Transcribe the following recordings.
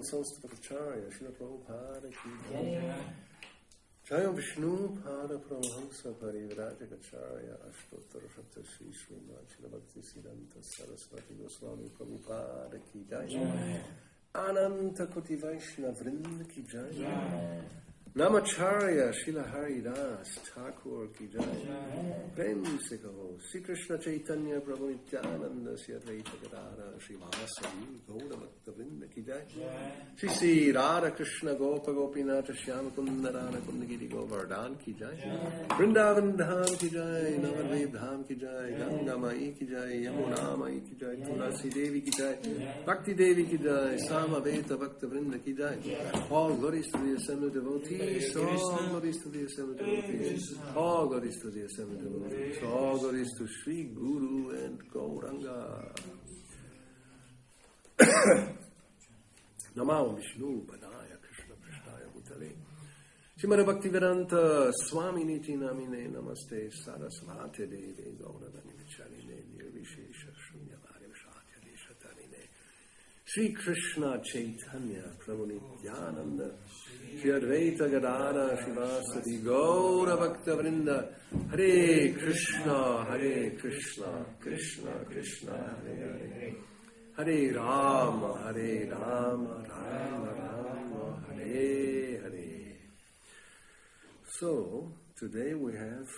Sanskritacharya Srila Prabhupada ki jai. Jaya Vishnu Pada Paramahamsa Parivrajagacharya Ashtottara Shakta Sri Srimad Srila Bhakti Siddhanta Saraswati Goswami Prabhupada ki jai. Ananta Koti Vaishnava Vrinda ki jai. Namacharya Srila Haridas Thakur ki jai. Prem se kaho Sri Krishna Chaitanya Prabhu Nityananda Sri Advaita Gadara Sri Vasari Gaura Bhakta Vrinda ki jai. Sri Sri Radha Krishna Gopa Gopinath Shyama Kunda Radha Kundagiri Govardhan ki jai. Vrindavan Dham ki jai. Navadviv Dham ki jai. Ganga Mai ki jai. Yamuna Mai ki jai. Tulasi Devi ki jai. Bhakti Devi ki jai. Samaveta Bhakta Vrinda ki jai. All glories to the assembled devotees. All glories to the assembled devotees. All glories to the assembled devotees. All glories to Sri Guru and Gauranga. Namo Vishnu Padaya Krishna Krishnaya Bhutale Srimad Bhaktivedanta Swami Niti Namine Namaste Sarasvati Devi Gauravani Vicharine Nirvishesha Shunyavadi Vishatya Deshatarine Sri Krishna Chaitanya Prabhu Nityananda Sri Advaita Gadara Shivasati Gaura Bhakta Vrinda Hare Krishna Krishna Krishna Hare Hare Hare Rama, Rama Rama, Hare Hare. So, today we have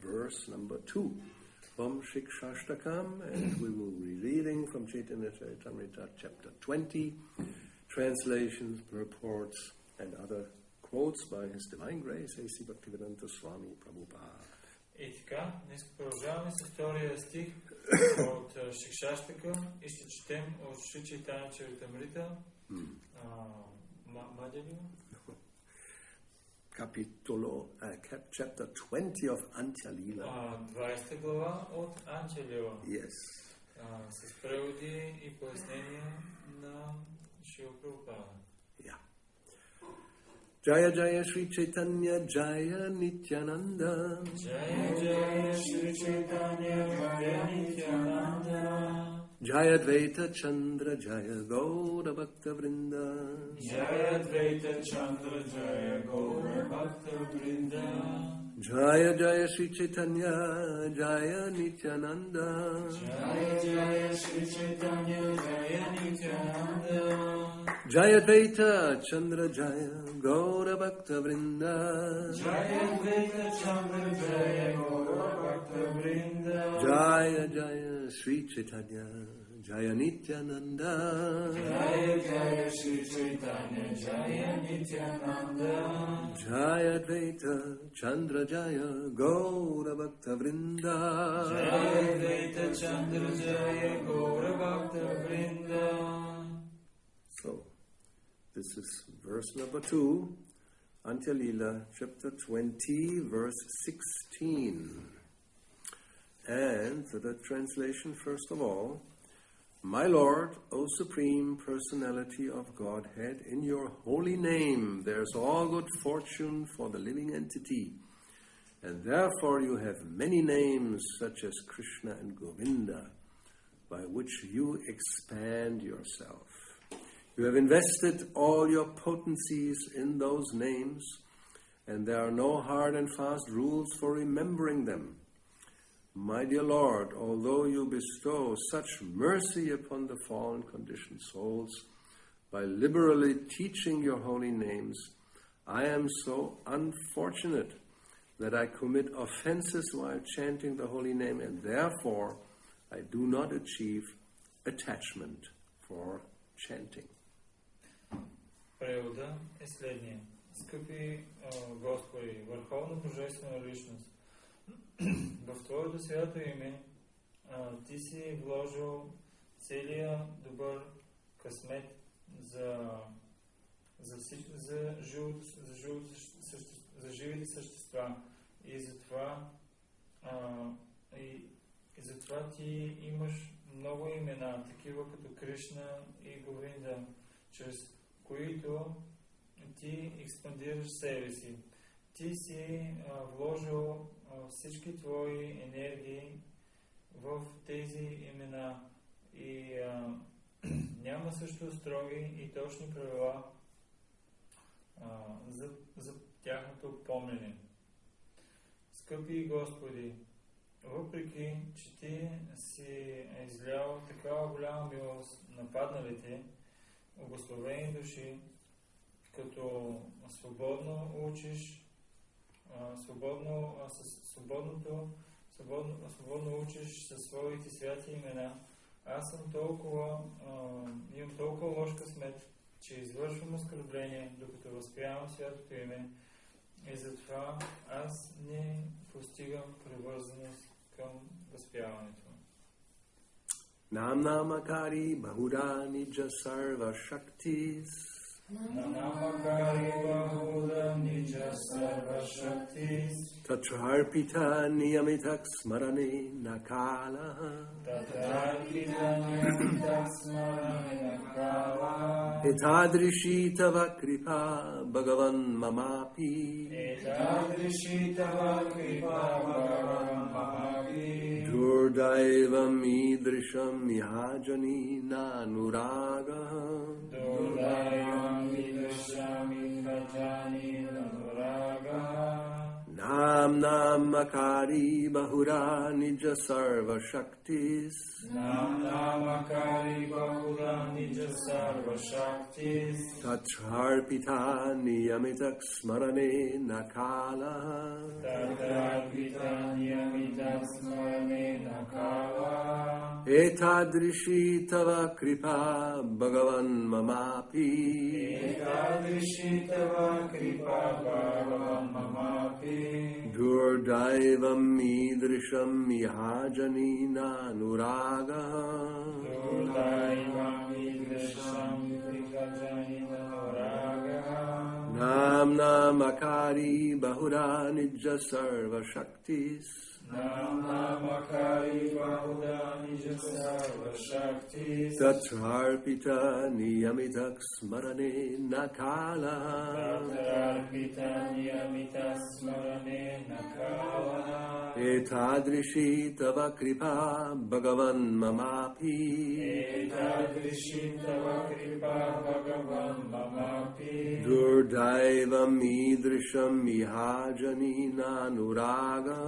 verse number 2 from Siksastaka, and we will be reading from Chaitanya Charitamrita, chapter 20, translations, purports, and other quotes by His Divine Grace, A.C. Bhaktivedanta Swami Prabhupada. И така, днес продължаваме с втория стих от Siksastaka и ще четем от Шри Чайтanya Чаритамрита, chapter 20 of Antya-lila. 20 глава от Антя-лила. Yes. С преводи и пояснения на Шрила Прабхупада. Yeah. Jaya Jaya Sri Chaitanya Jaya Nityananda Jaya Jaya Sri Chaitanya Jaya Nityananda Jaya Dvaita Chandra Jaya Gaura Bhakta Vrinda Jaya Dvaita Chandra Jaya Gaura Bhakta Vrinda Jaya Jaya Sri Chaitanya Jaya Nityananda Jaya Jaya Sri Chaitanya Jaya Nityananda Nityananda Jaya Dvaita Chandra Jaya Gaura Bhakta Vrinda Jaya Dvaita Chandra Jaya Gaura Bhakta Vrinda Jaya Jaya Sri Chaitanya Jaya Nityananda Jaya Jaya Sri Chaitanya Jaya Nityananda Jaya Dvaita Chandra Jaya Gaura Bhakta Vrinda Jaya Dvaita Chandra Jaya Gaura Bhakta Vrinda. So, this is verse number 2, Antya Lila, chapter 20, verse 16. And the translation, first of all, My Lord, O Supreme Personality of Godhead, in your holy name there's all good fortune for the living entity, and therefore you have many names such as Krishna and Govinda, by which you expand yourself. You have invested all your potencies in those names, and there are no hard and fast rules for remembering them. My dear Lord, although you bestow such mercy upon the fallen conditioned souls by liberally teaching your holy names, I am so unfortunate that I commit offenses while chanting the holy name, and therefore I do not achieve attachment for chanting. Превода е следния. Скъпи Господи, върховна божествена личност, в Твоето свято име Ти си вложил целия добър късмет за живите същества. И затова Ти имаш много имена, такива като Кришна и Говинда, чрез които Ти експандираш себе си. Ти си вложил всички Твои енергии в тези имена и няма също строги и точни правила за тяхното помнене. Скъпи Господи, въпреки че Ти си излял такава голяма милост на падналите, благословени души, като свободно учиш, свободно учиш със своите святи имена, аз имам толкова лош късмет, че извършвам оскърбление, докато възприемам святото име, и затова аз не постигам привързаност към възпяването. Nam Namakari Bahura Nija Sarva Shaktis Namakari Bahura Nija Sarva Shaktis Tatrarpita Niyamitak Smarane Nakala Tatrarpita Niyamitak Smarane Nakala Etadrishi Tava Kripa Bhagavan Mamapi Etadrishi Tava Kripa Bhagavan Mamapi Durdaivam Idrisham Mihajani Nanuraga Durdaivam Idrisham Mihajani Nanuraga Nam Namakari Bahura Nija Sarva Shaktis Nam Namakari Bahura Nija Sarva Shaktis Tatrarpita Niyamitak Smarane Nakala Tatrarpita Niyamitak Smarane Nakala Etadrishi Tava Kripa Bhagavan Mamapi Etadrishi Tava Kripa Bhagavan Mamapi Durdaivam Idrisham Mihajani Nanuraga Durdaivam Idrisham Mihajani Nanuraga Nam Namakari Bahura Nija Sarva Shaktis Nam Namakari Bahura Nija Sarva Shaktis Tatrarpita Niyamitak Smarane Nakala Tatrarpita Niyamitak Smarane Nakala Etadrishi Tava Kripa Bhagavan Mamapi Etadrishi Tava Kripa Bhagavan Mamapi Durdaivam Idrisham Mihajani Nanuraga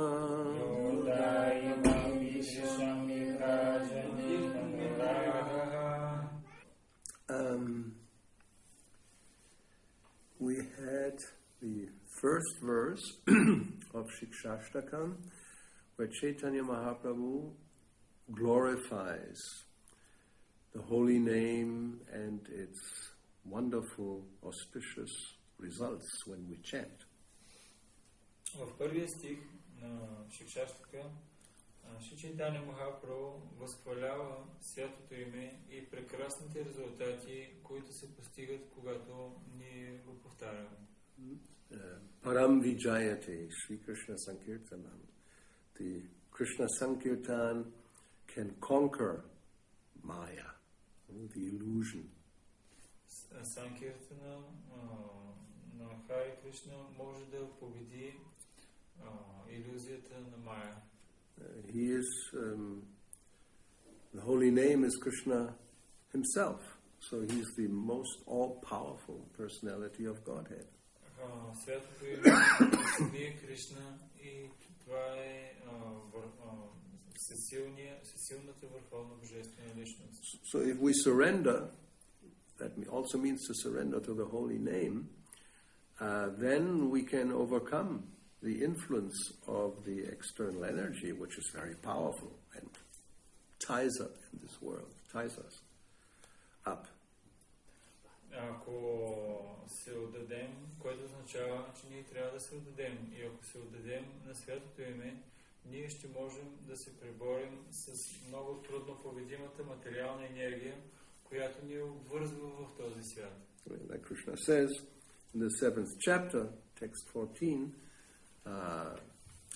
first verse of Siksastaka, where Chaitanya Mahaprabhu glorifies the holy name and its wonderful, auspicious results when we chant. В първия стих на Сиксастака Шри Чайтаня Махапрабху възхвалява святото име и прекрасните резултати, които се постигат, когато ние го повтаряме. Param Vijayate Sri Krishna Sankirtanam. The Krishna Sankirtan can conquer Maya, the illusion. Санкиртана на Хари Кришна може да победи иллюзията на Майя. He is, the holy name is Krishna himself, so he's the most all-powerful personality of Godhead. Святото име е самия Кришна и това е всесилната върховна божествена личност. So if we surrender, that also means to surrender to the holy name, then we can overcome the influence of the external energy, which is very powerful and ties up in this world, ties us up. Ако се отдадем, което означава, че ние трябва да се отдадем, и ако се отдадем на святото име, ние ще можем да се преборим с много трудно победимата материална енергия, която ни обвързва в този свят. Like Krishna says in the 7th chapter, text 14,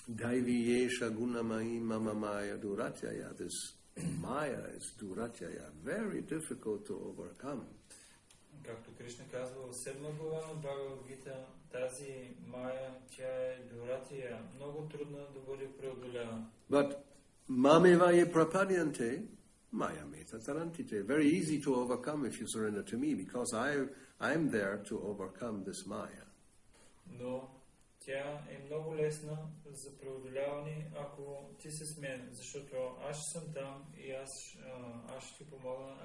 Daiviyesha gunamai mama maya duratyaya. This maya is duratyaya, very difficult to overcome. Както Кришна казва в 7 глава на Бхагавад Гита, тази мая, тя е дуратия, много трудна да бъде преодоляна. But mameva ye prapadyante maya meta tarantite. Very easy to overcome if you surrender to me, because I'm there to overcome this maya. Но тя е много лесна за преодоляване, ако ти се с мен, защото аз съм там и аз ще ти помогна,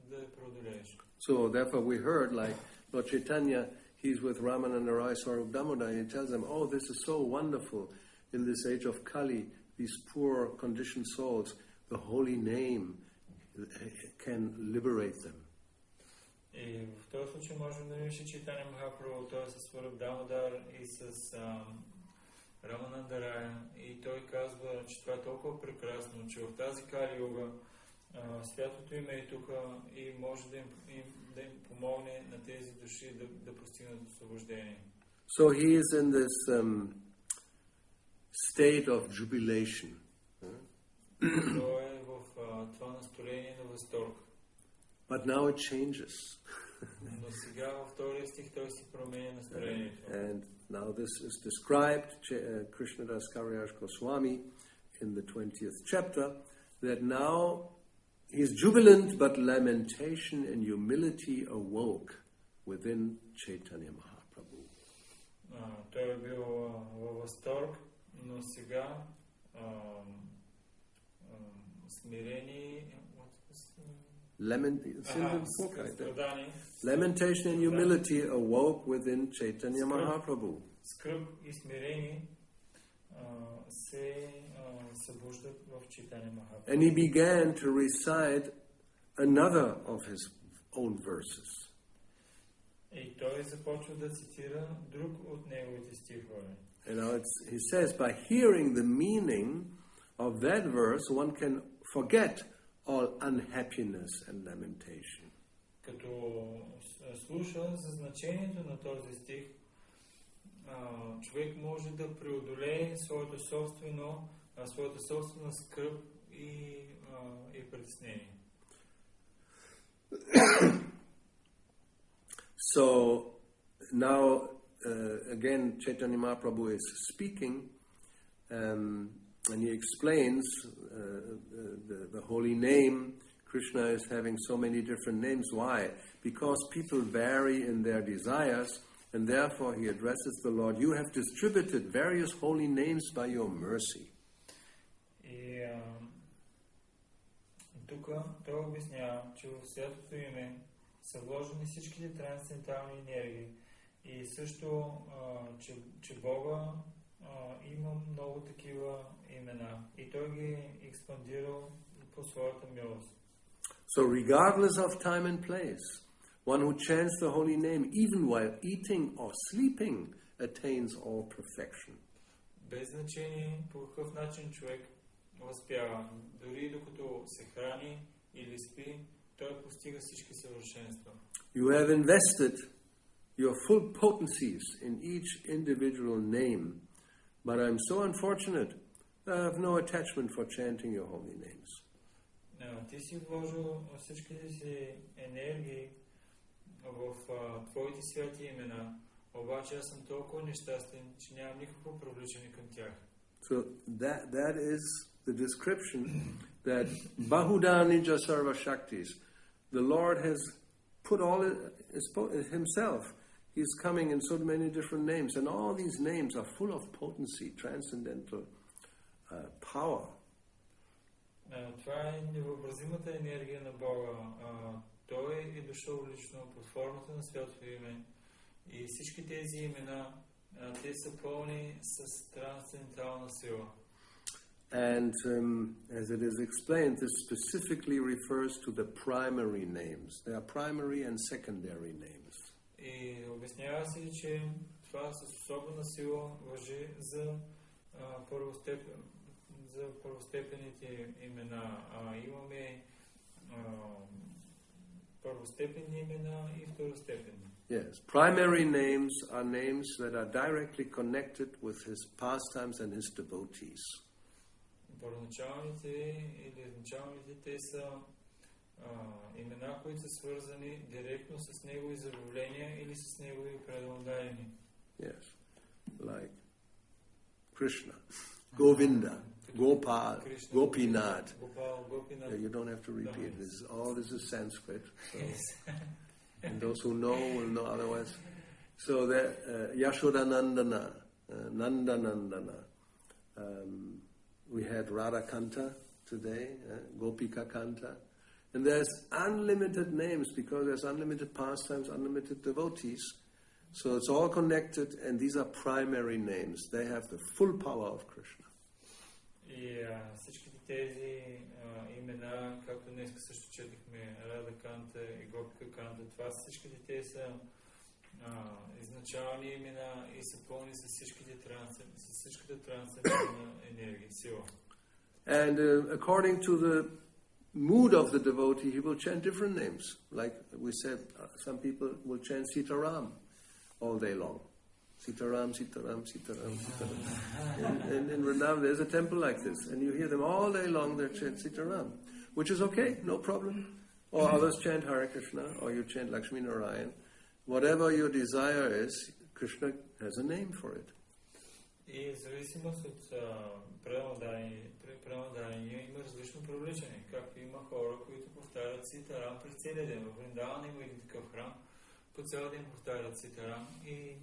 да я преодолееш. So therefore we heard, like Lord Chaitanya, he's with Ramananda Rai Swarup Damodar, and he tells them, oh, this is so wonderful in this age of Kali, these poor conditioned souls, the holy name can liberate them. И в този случай можем да видим, че Чайтаня Махапрабху, той е с Сваруп Дамодар и с Рамананда Рая, и той казва, че това е толкова прекрасно, че в тази Кали-юга святото име е тук и може да им помогне на тези души да постигнат освобождение. So he is in this state of jubilation. Той е в това настроение на възторг. But now it changes. Но сега във втория стих той си променя настроението. And now this is described, Krishnadas Kaviraj Goswami in the 20th chapter, that now he's jubilant, but lamentation and humility awoke within Chaitanya Mahaprabhu. Той е бил във възторг, но сега смирение, lamentation and humility awoke within Chaitanya Mahaprabhu. Скръб и смирение се събуждат в Чайтаня Махапрабху. And he began to recite another of his own verses. И той започва да цитира друг от неговите стихове. You know, he says, by hearing the meaning of that verse, one can forget all unhappiness and lamentation. Като слуша за значението на този стих, човек може да преодолее своята собствена скръб и притеснение. So now again Chaitanya Mahaprabhu is speaking, and he explains the holy name. Krishna is having so many different names. Why? Because people vary in their desires, and therefore he addresses the Lord, you have distributed various holy names by your mercy. И тук той обяснява, че в святото име са вложени всичките трансцендентални енергии И също, че Бога има много такива имена и Той ги експандирал по своята милост. So regardless of time and place, one who chants the holy name even while eating or sleeping attains all perfection. Без значение по какъв начин човек възпява, дори докато се храни или спи, той постига всички съвършенства. You have invested your full potencies in each individual name, but I'm so unfortunate that I have no attachment for chanting your holy names. Ти си вложил всичките си енергии в твоите святи имена, обаче аз съм толкова нещастен, че нямам никакво привличане към тях. So that is the description that Bahudani Sarva Shaktis, the Lord has put all himself. He's coming in so many different names, and all these names are full of potency, transcendental power. Това е невъобразимата енергия на Бога. Той е дошъл лично под формата на святото име. И всички тези имена, те са пълни с трансцендентална сила. And as it is explained, this specifically refers to the primary names. There are primary and secondary names. И обяснява се, че това с особена сила важи за първостепенните имена. Имаме първостепенни имена и второстепенни. Yes, primary names are names that are directly connected with his pastimes and his devotees. Първоначалните или изначалните, те са имена, които са свързани директно с негови забавления или с негови преданодайни. Yes, like Krishna, Govinda, Gopal, Gopinath. You don't have to repeat this. All this is Sanskrit. So. And those who know will know otherwise. So that Yashodanandana, Nandanandana. We had Radha Kanta today, Gopika Kanta. And there's unlimited names because there's unlimited pastimes, unlimited devotees. So it's all connected, and these are primary names. They have the full power of Krishna. И всичките тези имена, както днес също четихме, Рада Канта и Гопика Канта, това всичките те са изначални имена и са пълни с всичката трансцендентална енергия, сила. And according to the mood of the devotee, he will chant different names. Like we said, some people will chant Sitaram all day long. Sitaram, Sitaram, Sitaram, Sitaram. In Vrindavan, there's a temple like this, and you hear them all day long. They chant Sitaram, which is okay, no problem. Or others chant Hare Krishna, or you chant Lakshmi Narayan. Whatever your desire is, Krishna has a name for it. И в зависимост от преданодание има различно привличане. Както има хора, които повтарят Ситарам през целия ден. В Вриндаван има един такъв храм. По цял ден повтарят Ситарам и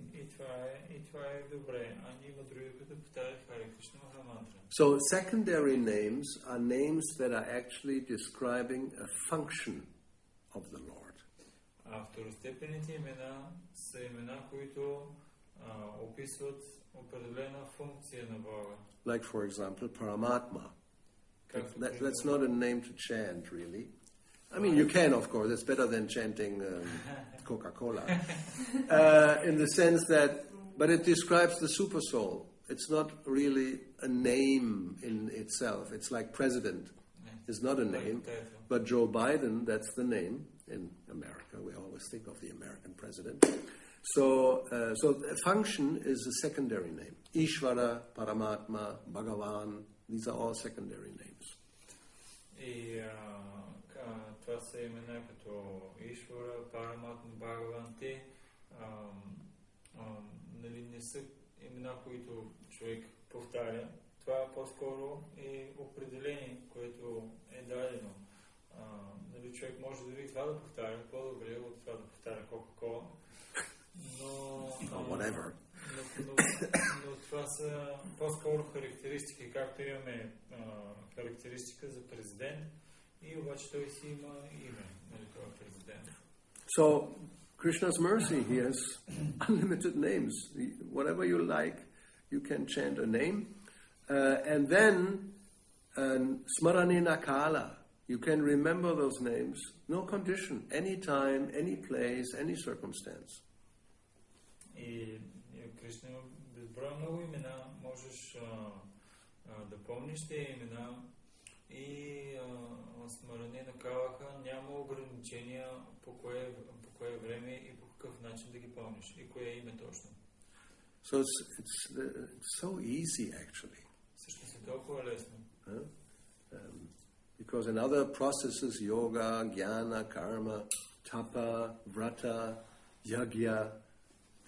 това е добре. А има други, които повтарят Харе Кришна Махамантра. So secondary names are names that are actually describing a function of the Lord. А второстепенните имена са имена, които описват определена функция на Бога. Like for example, Paramatma. That's not a name to chant, really. I mean, you can, of course. It's better than chanting Coca-Cola. In the sense that, but it describes the super soul. It's not really a name in itself. It's like president. It's not a name. But Joe Biden, that's the name. In America, we always think of the American president. So the function is a secondary name. Ishvara, Paramatma, Bhagavan, these are all secondary names. Това са имена като Ишвара, Параматма, Бхагаван. Те не са имена, които човек повтаря. Това по-скоро е определение, което е дадено. Човек може дори това да повтаря, по-добре от това да повтаря Кока-Кола. Но това са по-скоро характеристики, както имаме характеристика за президент, и обаче той си има име, нали, това президент. So Krishna's mercy, he has unlimited names. Whatever you like, you can chant a name. And then, Smaranena Kala, you can remember those names, no condition, any time, any place, any circumstance. И Кришна безброй много имена, можеш да помниш тези имена и Смаранена Калаха няма ограничения по кое време и по какъв начин да ги помниш и кое име точно. So it's so easy actually. Всъщност е толкова лесно. Because in other processes, yoga, jnana, karma, tapa, vrata, yagya,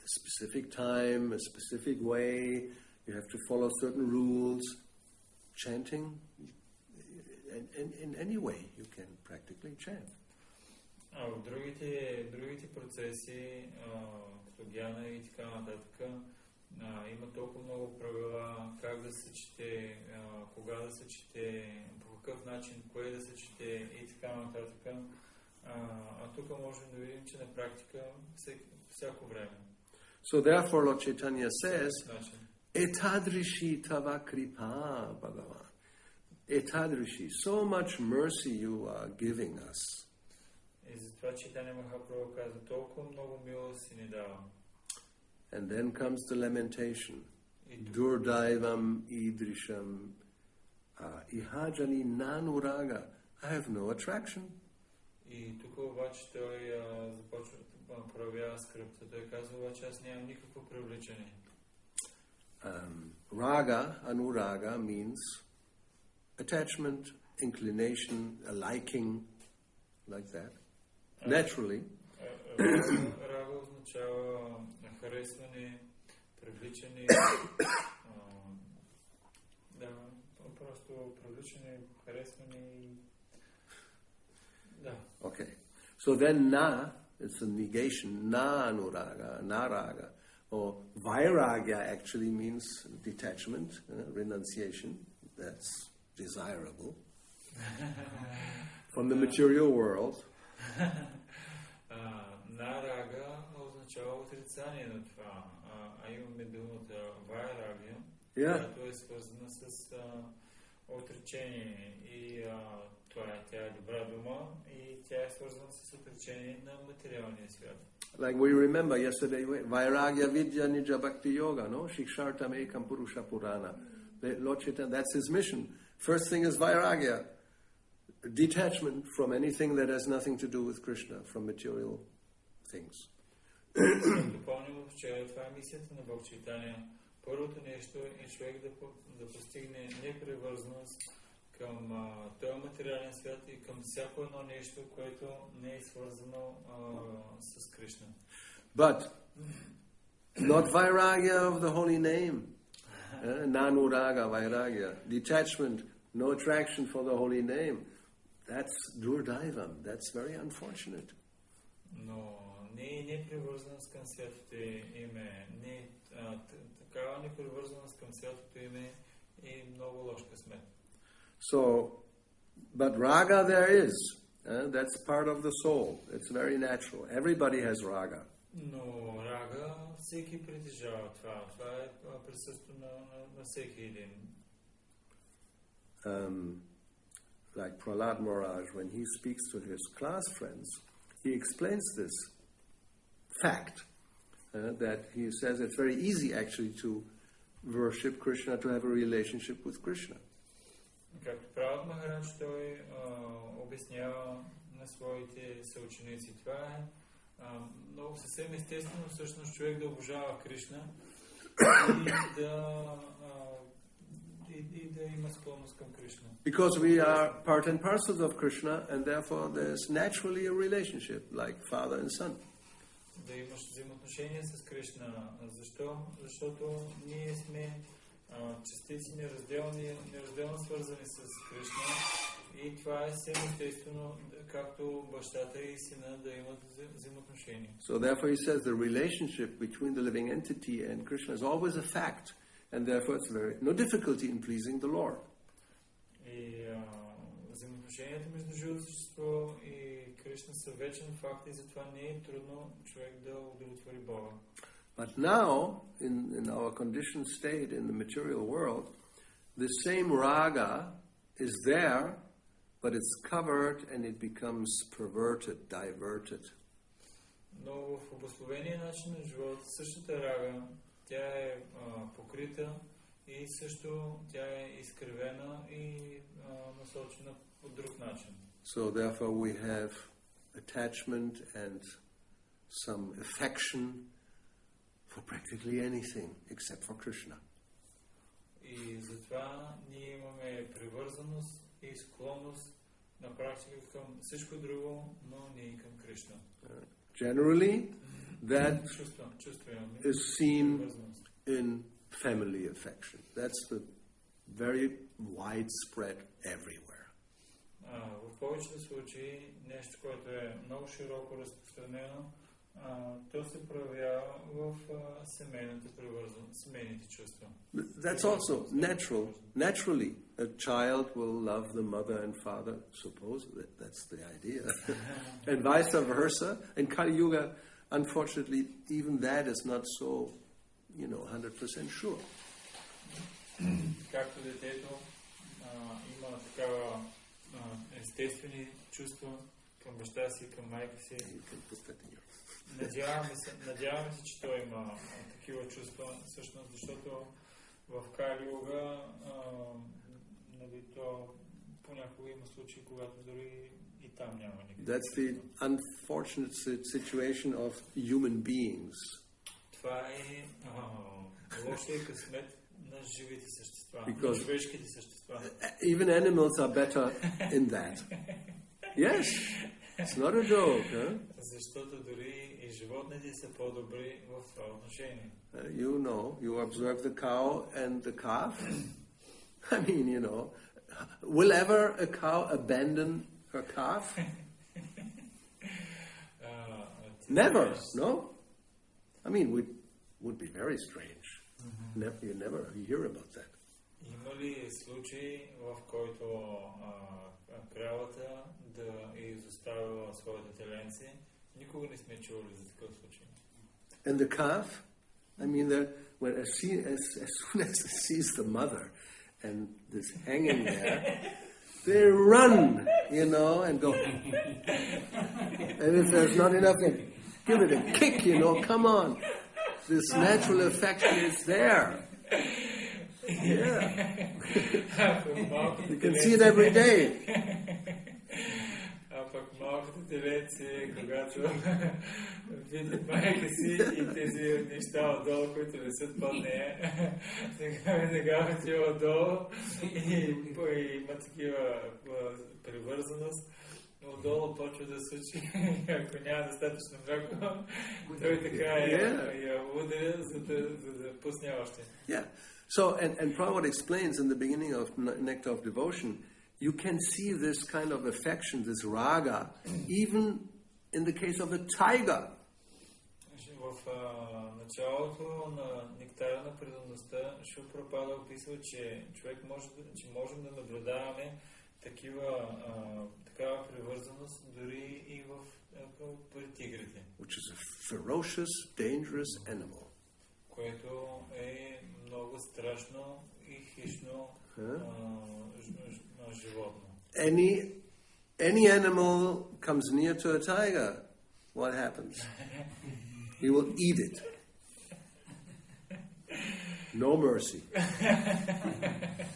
a specific time, a specific way, you have to follow certain rules. Chanting, in any way, you can practically chant. А в другите процеси, като гяна и така нататък, има толкова много правила, как да се чете, кога да се чете, по какъв начин, кое да се чете и така нататък. А тук можем да видим, че на практика всяко време. So therefore, Lord Chaitanya says, Etadrishi tava kripa, Bhagavan. Etadrishi, so much mercy you are giving us. И затова Чайтаня Махапрабху каза, толкова много милост си ни дава. And then comes the lamentation. Durdaivam idrisham ihajani nanuraga. I have no attraction. И тук обаче той започва да проявява скръпта. Той казва, обаче аз нямам никакво привлечение. Raga, anuraga means attachment, inclination, a liking, like that. Naturally. Рага означава харесване, привличане, да, просто привличане, харесване и да. Okay. So then na, it's a negation, na anuraga, naraga, or vairagya actually means detachment, renunciation. That's desirable from the material world. Нарага означава отрицание на това, а имаме думата вайрагия, която е свързана с отречение и тя е добра дума и тя е свързана с отречение на материалния свят. Like we remember yesterday, Vairagya Vidya Nija Bhakti-yoga, no? Siksastaka ekam Purusha Purana. Lord Chaitanya, that's his mission. First thing is Vairagya, detachment from anything that has nothing to do with Krishna, from material things. Допълним вчера, това е мисията на Бог Чайтаня. Първото нещо е човек да постигне непривързаност към този материален свят и към всяко едно нещо, което не е свързано с Кришна. But not vairagya of the holy name. Nanuraga, vairagya. Detachment, no attraction for the holy name. That's durdaivam. That's very unfortunate. Но не е непривързаност към святото име. Такава непривързаност към святото име е много лош късмет. So, but raga there is. That's part of the soul. It's very natural. Everybody has raga. Но рага всеки притежава това. Това е присъщо на всеки един. Like Prahlad Maharaj, when he speaks to his class friends, he explains this fact that he says it's very easy actually to worship Krishna, to have a relationship with Krishna. Както Пралад Махарадж, той обяснява на своите съученици. Това е много съвсем естествено всъщност човек да обожава Кришна и да има склонност към Кришна. Because we are part and parcel of Krishna, and therefore there's naturally a relationship like father and son. Да имаш взаимоотношения с Кришна. Защо? Защото ние сме частици неразделно свързани с Кришна и това е съвсем естествено, както бащата и сина да имат взаимоотношения. So therefore he says the relationship between the living entity and Krishna is always a fact, and therefore it's no difficulty in pleasing the Lord. И взаимоотношенията между живото същество и Кришна са вечен факт и затова не е трудно човек да удовлетвори Бога. But now, in our conditioned state in the material world, the same raga is there, but it's covered and it becomes perverted, diverted. Но в обусловения начин на живот същата рага, тя е покрита и също тя е изкривена и насочена по друг начин. So therefore we have attachment and some affection for practically anything except for Krishna. И затова ние имаме привързаност и склонност на практика към всичко друго, но не и към Кришна. Generally, that is seen привързаност. in family affection. That's the very widespread everywhere. В повечето случаи нещо, което е много широко разпространено, то се проявява в семейната привързаност, семейните чувства. That's also natural. Naturally, a child will love the mother and father. Suppose that's the idea, and vice versa. In Kali Yuga, unfortunately, even that is not so, 100% sure. Както детето има такава естествени чувства към баща си, към майка си. Надяваме се, че той има такива чувства, всъщност, защото в Кали Юга то понякога има случаи, когато дори и там няма никакви. That's the unfortunate situation of human beings. Това е лошия късмет на живите същества, Because на човешките същества. Even animals are better in that. Yes, it's not a joke. Huh? Защото дори и животните са по-добри в това отношение. You observe the cow and the calf. I mean, will ever a cow abandon her calf? Never, no? I mean, would be very strange. You never hear about that. Има ли случай, в който кралата да изоставила своите теленци? Никога не сме чували за такъв случай. And the calf, I mean, as soon as it sees the mother and this hanging there, they run, and go. And if there's not enough, then give it a kick, come on. This natural affection is there. Yeah. You can see it every day. Пък малкото телеци, когато видят майка си и тези неща отдолу, които висят под нея, сега отива отдолу и има такива привързаност, отдолу почва да сучи, ако няма достатъчно мляко, той така я ударя, за да пусне още. Yeah. So, and Prabhupada explains in the beginning of Nectar of Devotion, you can see this kind of affection, this raga, even in the case of a tiger. В началото на Нектара на преданността Шила Прабхупада описва, че можем да наблюдаваме такава привързаност дори и при тигрите. Which is a ferocious, dangerous animal. Което е много страшно и хищно животно. Any animal comes near to a tiger, what happens? He will eat it. No mercy.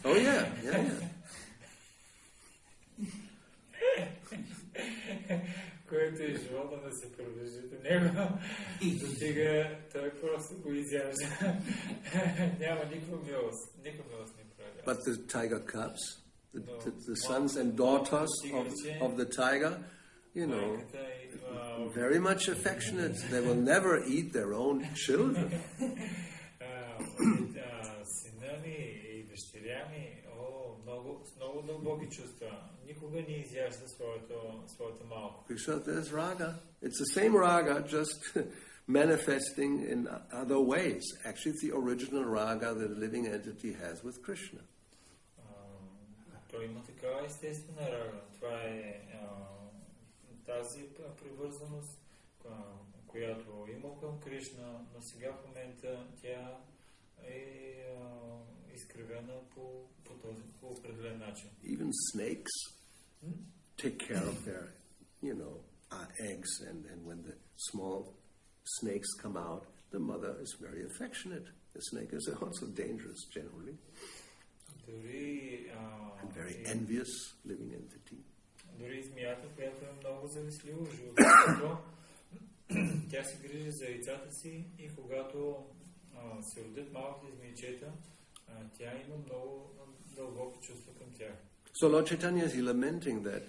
Oh yeah. Което е животно да се приближи до него, достига, той просто го изяжда. Няма никаква милост не проявява. But the tiger cubs, the sons and daughters of the tiger, very much affectionate. They will never eat their own children. Синами и дъщеря ми, много дълбоки чувства. Никога не изяжда своето малко. Because there's raga. It's the same raga, just manifesting in other ways. Actually, it's the original raga that a living entity has with Krishna. Той има такава естествена рага. Това е тази привързаност, която има към Кришна, но сега в момента тя е изкривена по определен начин. Even snakes take care of their, eggs, and when the small snakes come out, the mother is very affectionate. The snake is also dangerous generally. And very envious living entity. Дори змията, която е много завистлива животно, тя се грижи за яйцата си и когато се родят малките змийчета, тя има много дълбоки чувства към тях. So Lord Chaitanya is lamenting that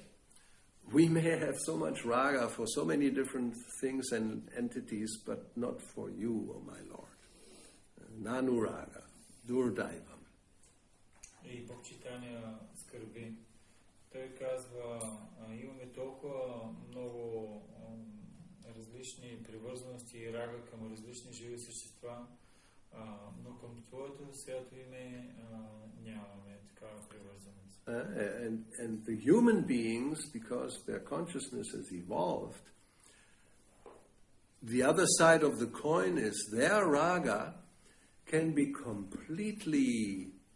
we may have so much raga for so many different things and entities, but not for you, O my Lord. Nanu raga, durdaivam. И Бог Чайтаня скърби. Той казва, имаме толкова много различни привързаности и рага към различни живи същества, но към Твоето свято име нямаме такава привързаност. And the human beings, because their consciousness has evolved, the other side of the coin is their raga can be completely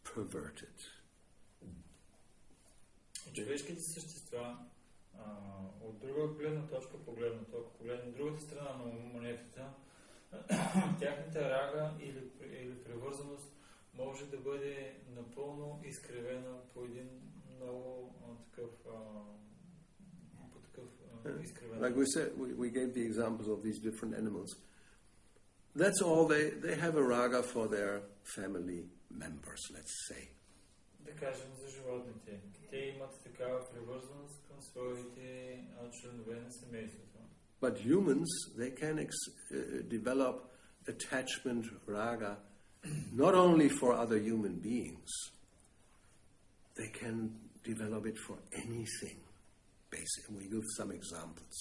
perverted. Човешките същества, от друга гледна точка погледнато, ако погледнем другата страна на монетата, тяхната рага или привързаност може да бъде напълно изкривена по един много такъв изкривен. Like we said, we gave the examples of these different animals. That's all they have a raga for their family members, let's say. Да кажем за животните. Те имат такава привързаност към своите членове на семейството. But humans, they can develop attachment raga not only for other human beings, they can develop it for anything. Basically, we give some examples.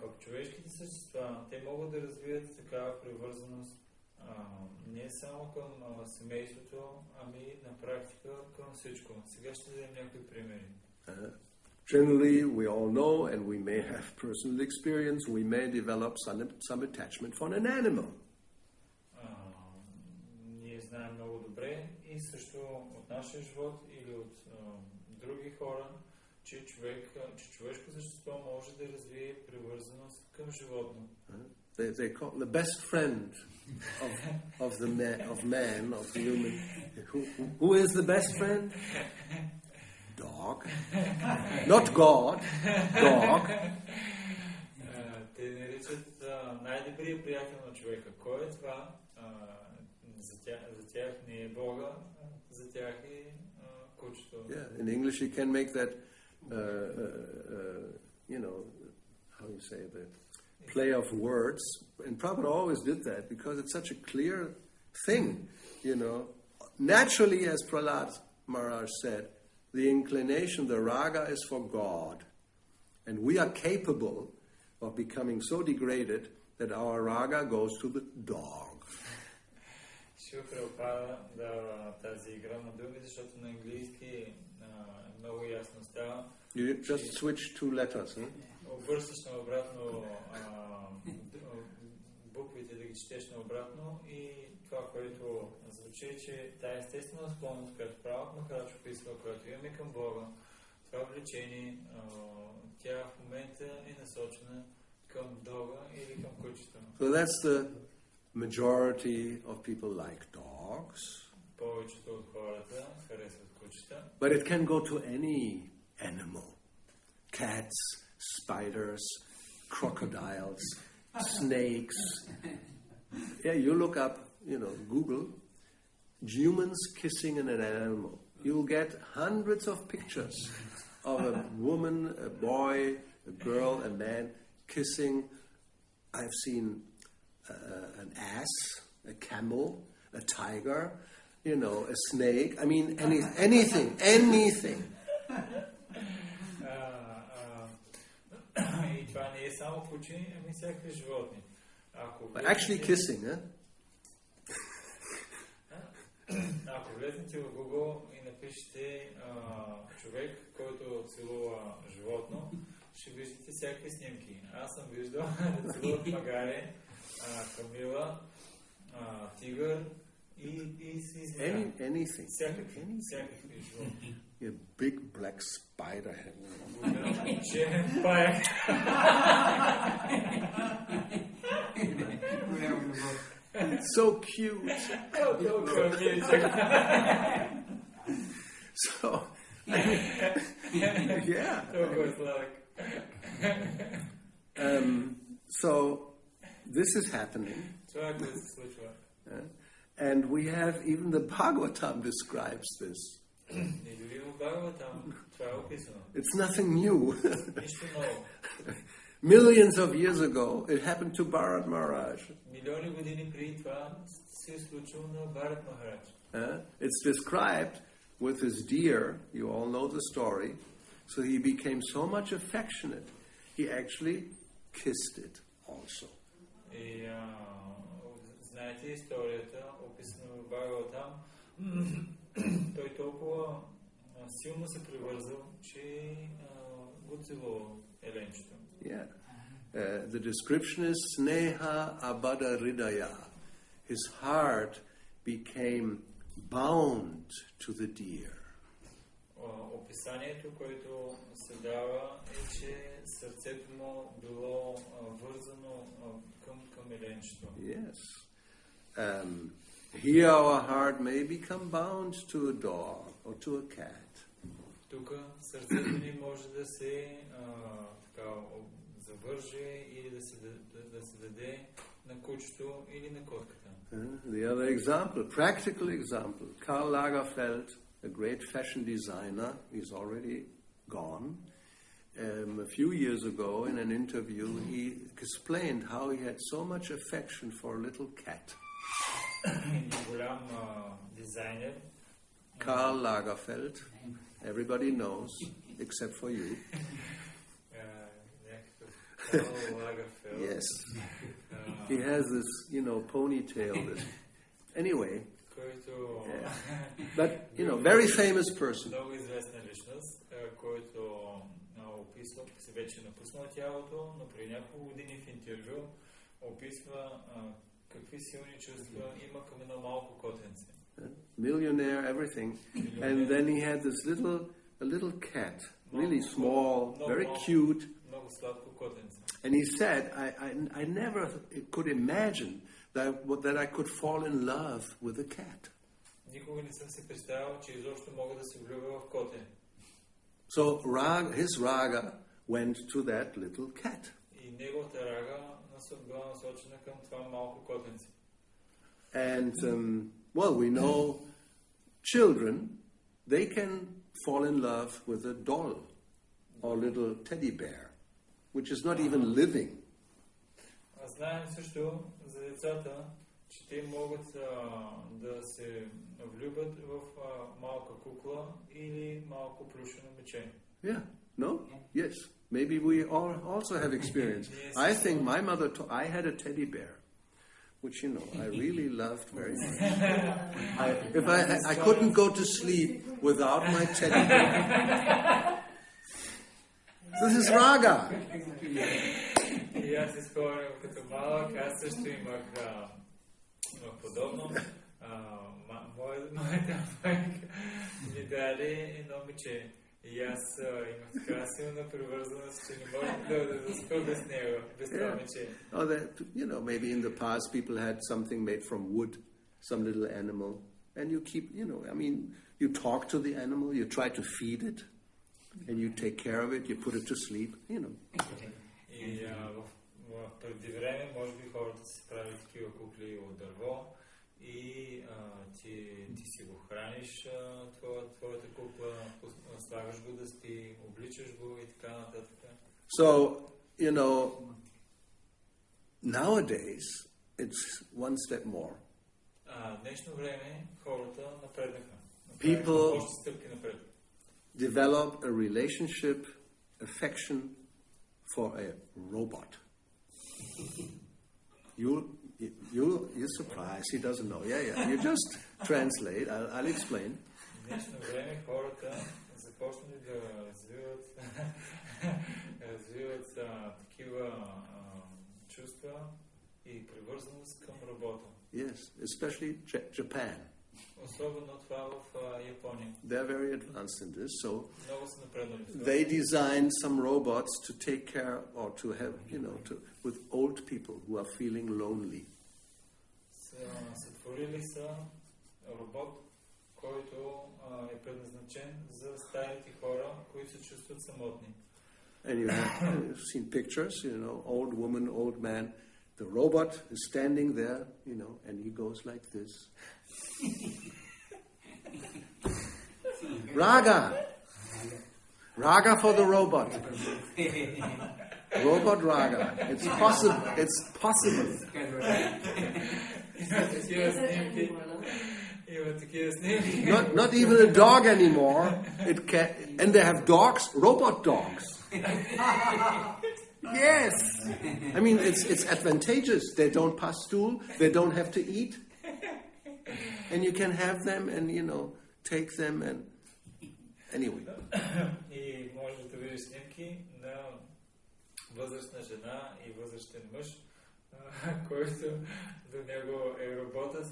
Пък човешките същества, те могат да развият такава привързаност не само към семейството, ами на практика към всичко. Сега ще дадем някои примери. Generally, we all know, and we may have personal experience, we may develop some attachment for an animal. Ние знаем много добре и също от нашия живот или от други хора, че човешко същество може да развие привързаност към животно. They call the best friend of the human. Who is the best friend? Dog. Not God. Dog. Те наричат най-добрият приятел на човека. Кой е това? За тях не е Бога, за тях е кучето. Yeah, in English you can make that, how you say, the play of words. And Prabhupada always did that because it's such a clear thing, Naturally, as Prahlad Maharaj said, the inclination, the raga is for God. And we are capable of becoming so degraded that our raga goes to the dog. Шил Прабхупада дава тази игра на думи, защото на английски много ясно става. You just switch two letters, Обръщаш наобратно буквите, да ги четеш наобратно и това, което звучи, че тая естествена склонност, която Прабхупада Махарадж описва, която имаме към Бога, това влечение, тя в момента е насочена към дога или към кучето. So that's the majority of people like dogs. Повечето от хората харесват кучета. But it can go to any animal. Cats, spiders, crocodiles, snakes. Yeah, you look up, Google, humans kissing an animal. You'll get hundreds of pictures of a woman, a boy, a girl, a man kissing. I've seen an ass, a camel, a tiger, a snake. I mean, anything. И това не е само куче, ами всякакви животни. Actually kissing, Ако влезнете в Google и напишете човек, който целува животно, ще виждате всякакви снимки. Аз съм виждал да целуват магаре, камила, тигър и си измеря. Anything. Всякакви животни. A big black spider. Черен паяк. So cute. So, yeah. So this is happening. And we have even the Bhagavatam describes this. It's nothing new. Millions of years ago, it happened to Bharat Maharaj. It's described with his deer. You all know the story. So he became so much affectionate, he actually kissed it also. Знаете историята, описана в Бхагаватам, той толкова силно се привързал, че го целувал еленчето. Yeah. The description is Sneha Abada Hridaya. His heart became bound to the deer. Описанието, което се дава, е, че сърцето му било вързано към еленчето. Yes. Here our heart may become bound to a dog or to a cat. Тук сърцето ни може да се завърже или да се даде на кучето или на котката. The other example, practical example, Karl Lagerfeld, a great fashion designer, he's already gone. A few years ago in an interview, he explained how he had so much affection for a little cat. Голям дизайнер. Karl Lagerfeld, everybody knows, except for you. Karl Lagerfeld. Yes. He has this, ponytail. Anyway. Yeah. But, very famous person. Много известна личност, който описва, се вече напуснал тялото, но преди няколко години в интервю описва какви силни чувства има към едно малко котенце. Millionaire, everything. And then he had this a little cat, really small, very cute. Много сладко котенце. And he said, I never could imagine that I could fall in love with a cat. Никога не съм се представил, че изобщо мога да се влюбя в коте. So his raga went to that little cat. И неговата рага била насочена към това малко котенце. And we know children, they can fall in love with a doll or little teddy bear, which is not even living. Знаем също за децата, че те могат да се влюбят в малка кукла или малко плюшено мече. Yeah, no? Yes. Maybe we all also have experience. I think my mother, I had a teddy bear, which, I really loved very much. I couldn't go to sleep without my teddy bear. This is raga. И аз си спомням, като малък, аз също имах подобно. Моята майка ми даде едно мече. И аз имах така силна привързаност, че не мога да заспя без него, без това мече. Maybe in the past people had something made from wood, some little animal, and you keep, you talk to the animal, you try to feed it, and you take care of it, you put it to sleep, И преди време, може би хората си правят такива кукли от дърво и ти си го храниш, твоята кукла, слагаш го да спи, обличаш го и така нататък. So, nowadays, it's one step more. Днешно време хората напреднаха. People още стъпки напред. Develop a relationship, affection for a robot. You're surprised. He doesn't know. Yeah. You just translate. I'll explain. Днешно време хората започнали да развиват развива чувства и привързаност към робота. Yes, especially Japan. Особено това в Япония. They're very advanced in this, so Много са напреднали в това. they designed some robots to take care or to have, with old people who are feeling lonely. Сътворили са робот, който е предназначен за старите хора, които се чувстват самотни. And you've seen pictures, old woman, old man. The robot is standing there, and he goes like this. Raga! Raga for the robot. Robot raga. It's possible. It's possible. Not even a dog anymore. And they have dogs, robot dogs. Yes. I mean, it's advantageous. They don't pass stool. They don't have to eat. And you can have them and, take them and... Anyway. И можеш да видиш снимки на възрастна жена и възрастен мъж, който до него е робота с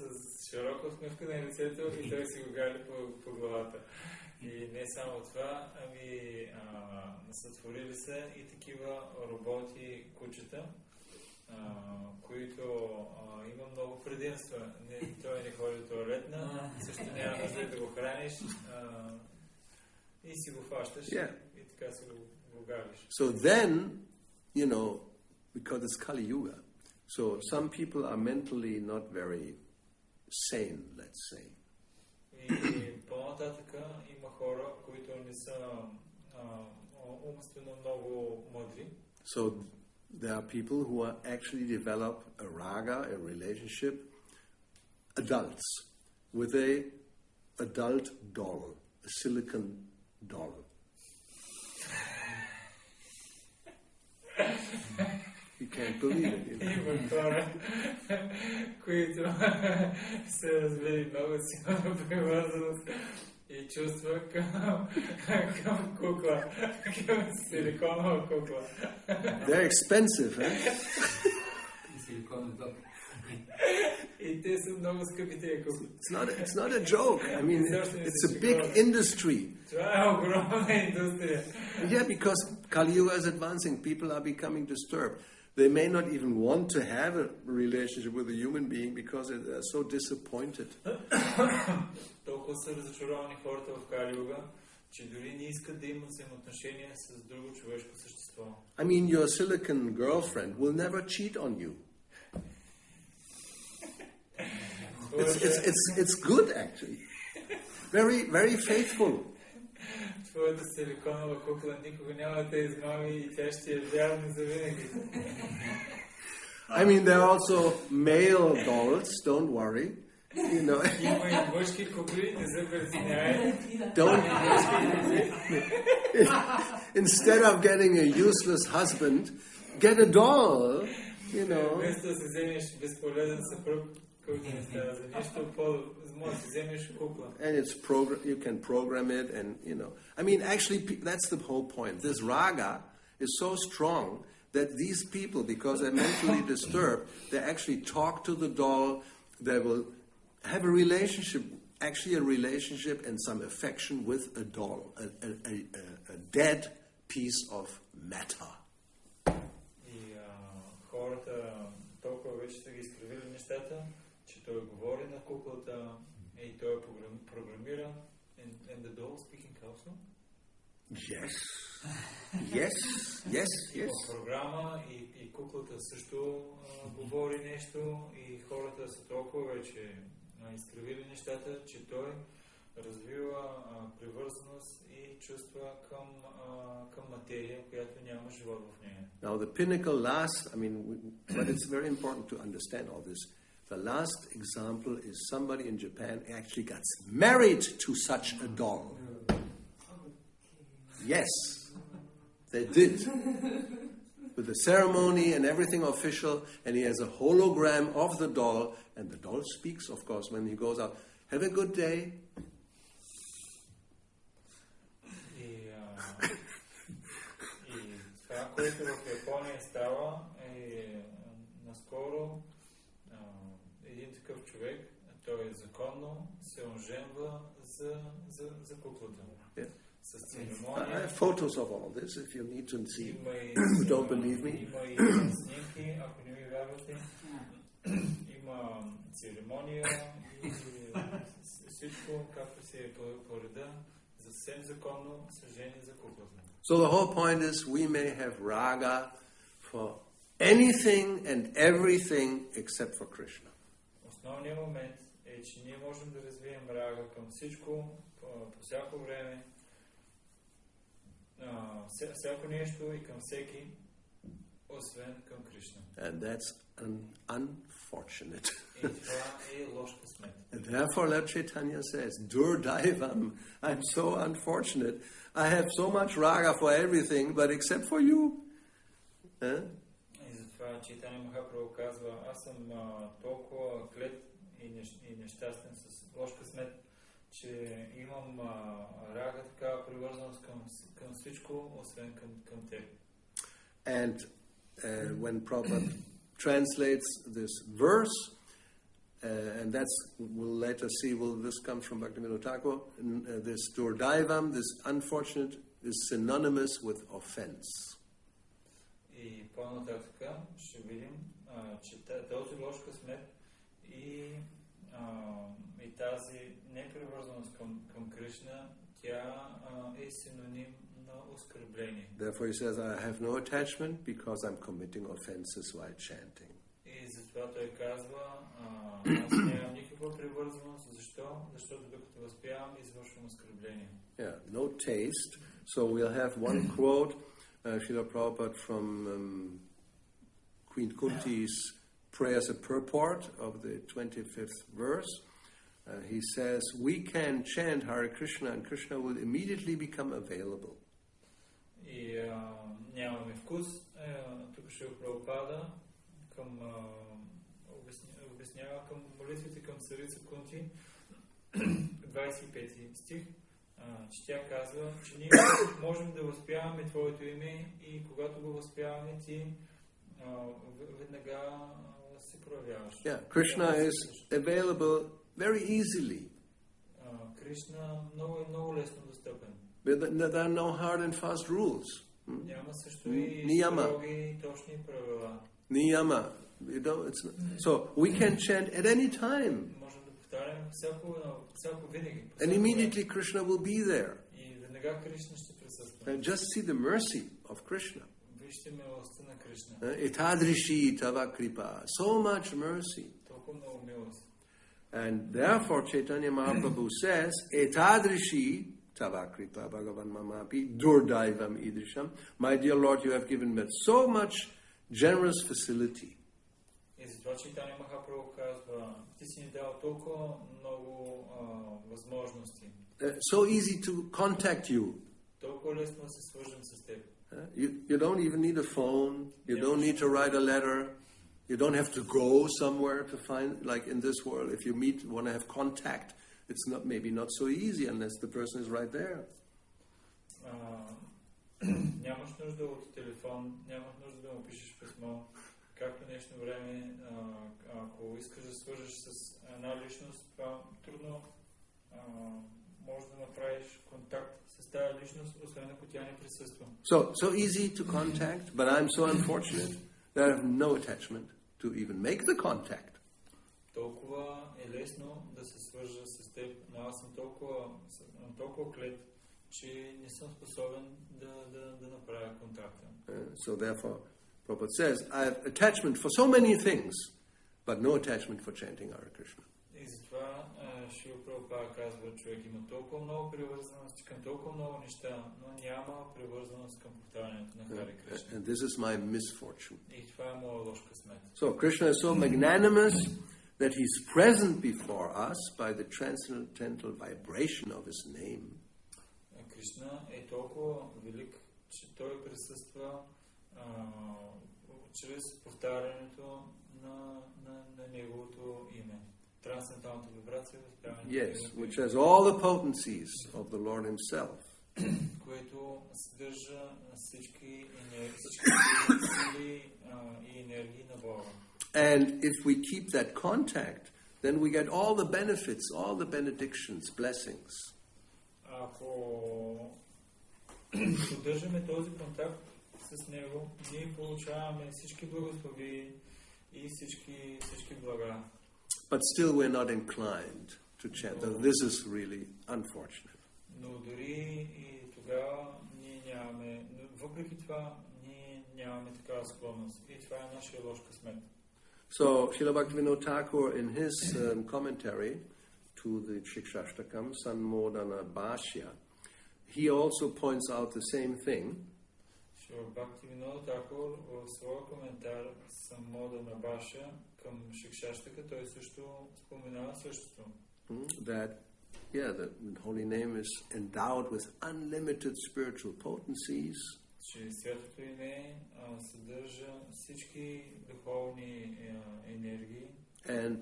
широка усмивка на лицето и той си го гали по главата. И не само това, сътворили се и такива роботи кучета, които има много предимства. Той не ходи до туалетна, също няма нужда да го храниш и си го фащаш и така си го галиш. So then, because it's Kali-yoga, so some people are mentally not very sane, let's say. И по-нататъка има хора, които не са умствено много мъдри. So there are people who are actually develop a raga, a relationship, adults, with a adult doll, a silicon doll. You can't believe it. Има хора, които се развили много силна привързаност и чувства към кукла, към силиконова кукла. They're expensive, eh? И те са много скъпи тези кукли. It's not a joke. I mean, it's a big industry. Това е огромна индустрия. Yeah, because Kali-yoga is advancing. People are becoming disturbed. They may not even want to have a relationship with a human being because they are so disappointed. Толкова са разочаровани хората в Кали-йога, че дори не искат да имат взаимоотношения с друго човешко същество. I mean, your silicon girlfriend will never cheat on you. It's good, actually. Very, very faithful. Твоята силиконова кукла никога няма да те измами и тя ще е вярна за винаги. I mean, there are also male dolls, don't worry. Има и мъжки кукли, не се притеснявай. Instead of getting a useless husband, get a doll, Вместо да се вземеш безполезен съпруг, който не става за нищо, може да си вземеш кукла. And you can program it, and I mean, actually, that's the whole point. This raga is so strong that these people, because they're mentally disturbed, they actually talk to the doll. They will have a relationship, and some affection with a doll, a dead piece of matter. И хората толкова вече са ги изкривили нещата, че той говори на куклата и той е програмиран. And the doll speaking also? Yes. Има програма и куклата също говори нещо и хората са толкова вече изкривили нещата, че той развива привързаност и чувства към материя, която няма живот в нея. Now the pinnacle but it's very important to understand all this. The last example is somebody in Japan actually gets married to such a doll. Yes, they did. With the ceremony and everything official, and he has a hologram of the doll, and the doll speaks, of course, when he goes out. Have a good day. И това, което в Япония става, той законно се оженва за куклата. Yeah. С I церемония. have photos of all this if you need to see. Don't believe me. Има и снимки, ако не ми вярвате. Има церемония и всичко, както се е по реда, съвсем законно съжени за куклата. So the whole point is we may have raga for anything and everything except for Krishna. Основният момент е, че ние можем да развием рага към всичко, по всяко време, всяко нещо и към всеки, освен към Кришна. And that's unfortunate. И това е лош късмет. And therefore Lord Chaitanya says, Durdaivam, I'm so unfortunate. I have so much raga for everything, but except for you. И затова Чайтания Махапрабху казва, аз съм толкова клет и нещастен с лош късмет, че имам рага така привързаност към всичко, освен към теб. And when Prabhupada translates this verse, and that's, we'll later see, this comes from Bhaktivinoda Thakur, this Durdaivam, this unfortunate, is synonymous with offense. И по-нататък ще видим, че този лош късмет и тази непривързаност към Кришна, тя е синоним на оскърбление. Therefore he says, I have no attachment because I'm committing offenses while chanting. И затова той казва, аз нямам никаква привързаност. Защо? Защото докато възпявам, извършвам оскърбление. Yeah, no taste. So we'll have one quote, Srila Prabhupada from Queen Kunti's Prayers a Purport of the 25th verse. He says, we can chant Hare Krishna and Krishna will immediately become available. И нямаме вкус. Тук ще Прабхупада обяснява към молитвите към царица Кунти, 25 стих, че тя казва, че ние можем да възпяваме Твоето име и когато го възпяваме, ти веднага се проявяваш. Yeah, Krishna is available very easily. Кришна много лесно достъпен. There are no hard and fast rules. Няма също и строги точни правила. Niyama. So we can chant at any time. Можем да повтаряме всяко винаги. And immediately Krishna will be there. И веднага Кришна ще присъства. Just see the mercy of Krishna. Вижте милостта на Кришна. Etadrishi tava kripa. So much mercy. Толкова много милост. And therefore Chaitanya Mahaprabhu says, Etadrishi tava kripa bhagavan mamapi durdaivam idrisham. My dear Lord, you have given me so much generous facility. И затова Чайтания Махапрабху казва, ти си ни дал толкова много възможности. So easy to contact you. Толкова лесно да се свържем с теб. You don't even need a phone. You don't need to write a letter. You don't have to go somewhere to find, like in this world, if you want to have contact, it's maybe not so easy unless the person is right there. Нямаш нужда от телефон, нямаш нужда да му пишеш писмо. Както в днешно време, ако искаш да свържеш с една личност, това трудно може да направиш контакт с тази личност, освен ако тя не присъства. So easy to contact, but I'm so unfortunate that I have no attachment to even make the contact. Толкова е лесно да се свържа с теб, но аз съм толкова клет, че не съм способен да направя контакта. So therefore, Prabhupada says, I have attachment for so many things, but no attachment for chanting Hare Krishna. И затова Шрила Прабхупада казва, човек има толкова много привързаност към толкова много неща, но няма привързаност към повтарянето на Харе Кришна. And this is my misfortune. И това е моя лош късмет. So Krishna is so magnanimous that he is present before us by the transcendental vibration of his name. Кришна е толкова велик, че той присъства чрез повтарянето на неговото име. Трансценденталната вибрация възприемането. Yes, which has all the potencies of the Lord himself. Което съдържа всички сили и енергии на Бога. And if we keep that contact, then we get all the benefits, all the benedictions, blessings. Ако поддържаме този контакт с него, ние получаваме всички благослови и всички блага. But still we're not inclined to chant. This is really unfortunate. Но дори и тогава ние нямаме, въпреки това, ние нямаме такава склонност. И това е нашия лош късмет. So, Srila Bhaktivinoda Thakur, in his commentary to the Siksastakam, Sanmodana Bhashya, he also points out the same thing. Srila Bhaktivinoda Thakur в своя коментар Sanmodana Bhashya към Siksastaka, той също споменава същото. That, the holy name is endowed with unlimited spiritual potencies. Че святото име съдържа всички духовни енергии. And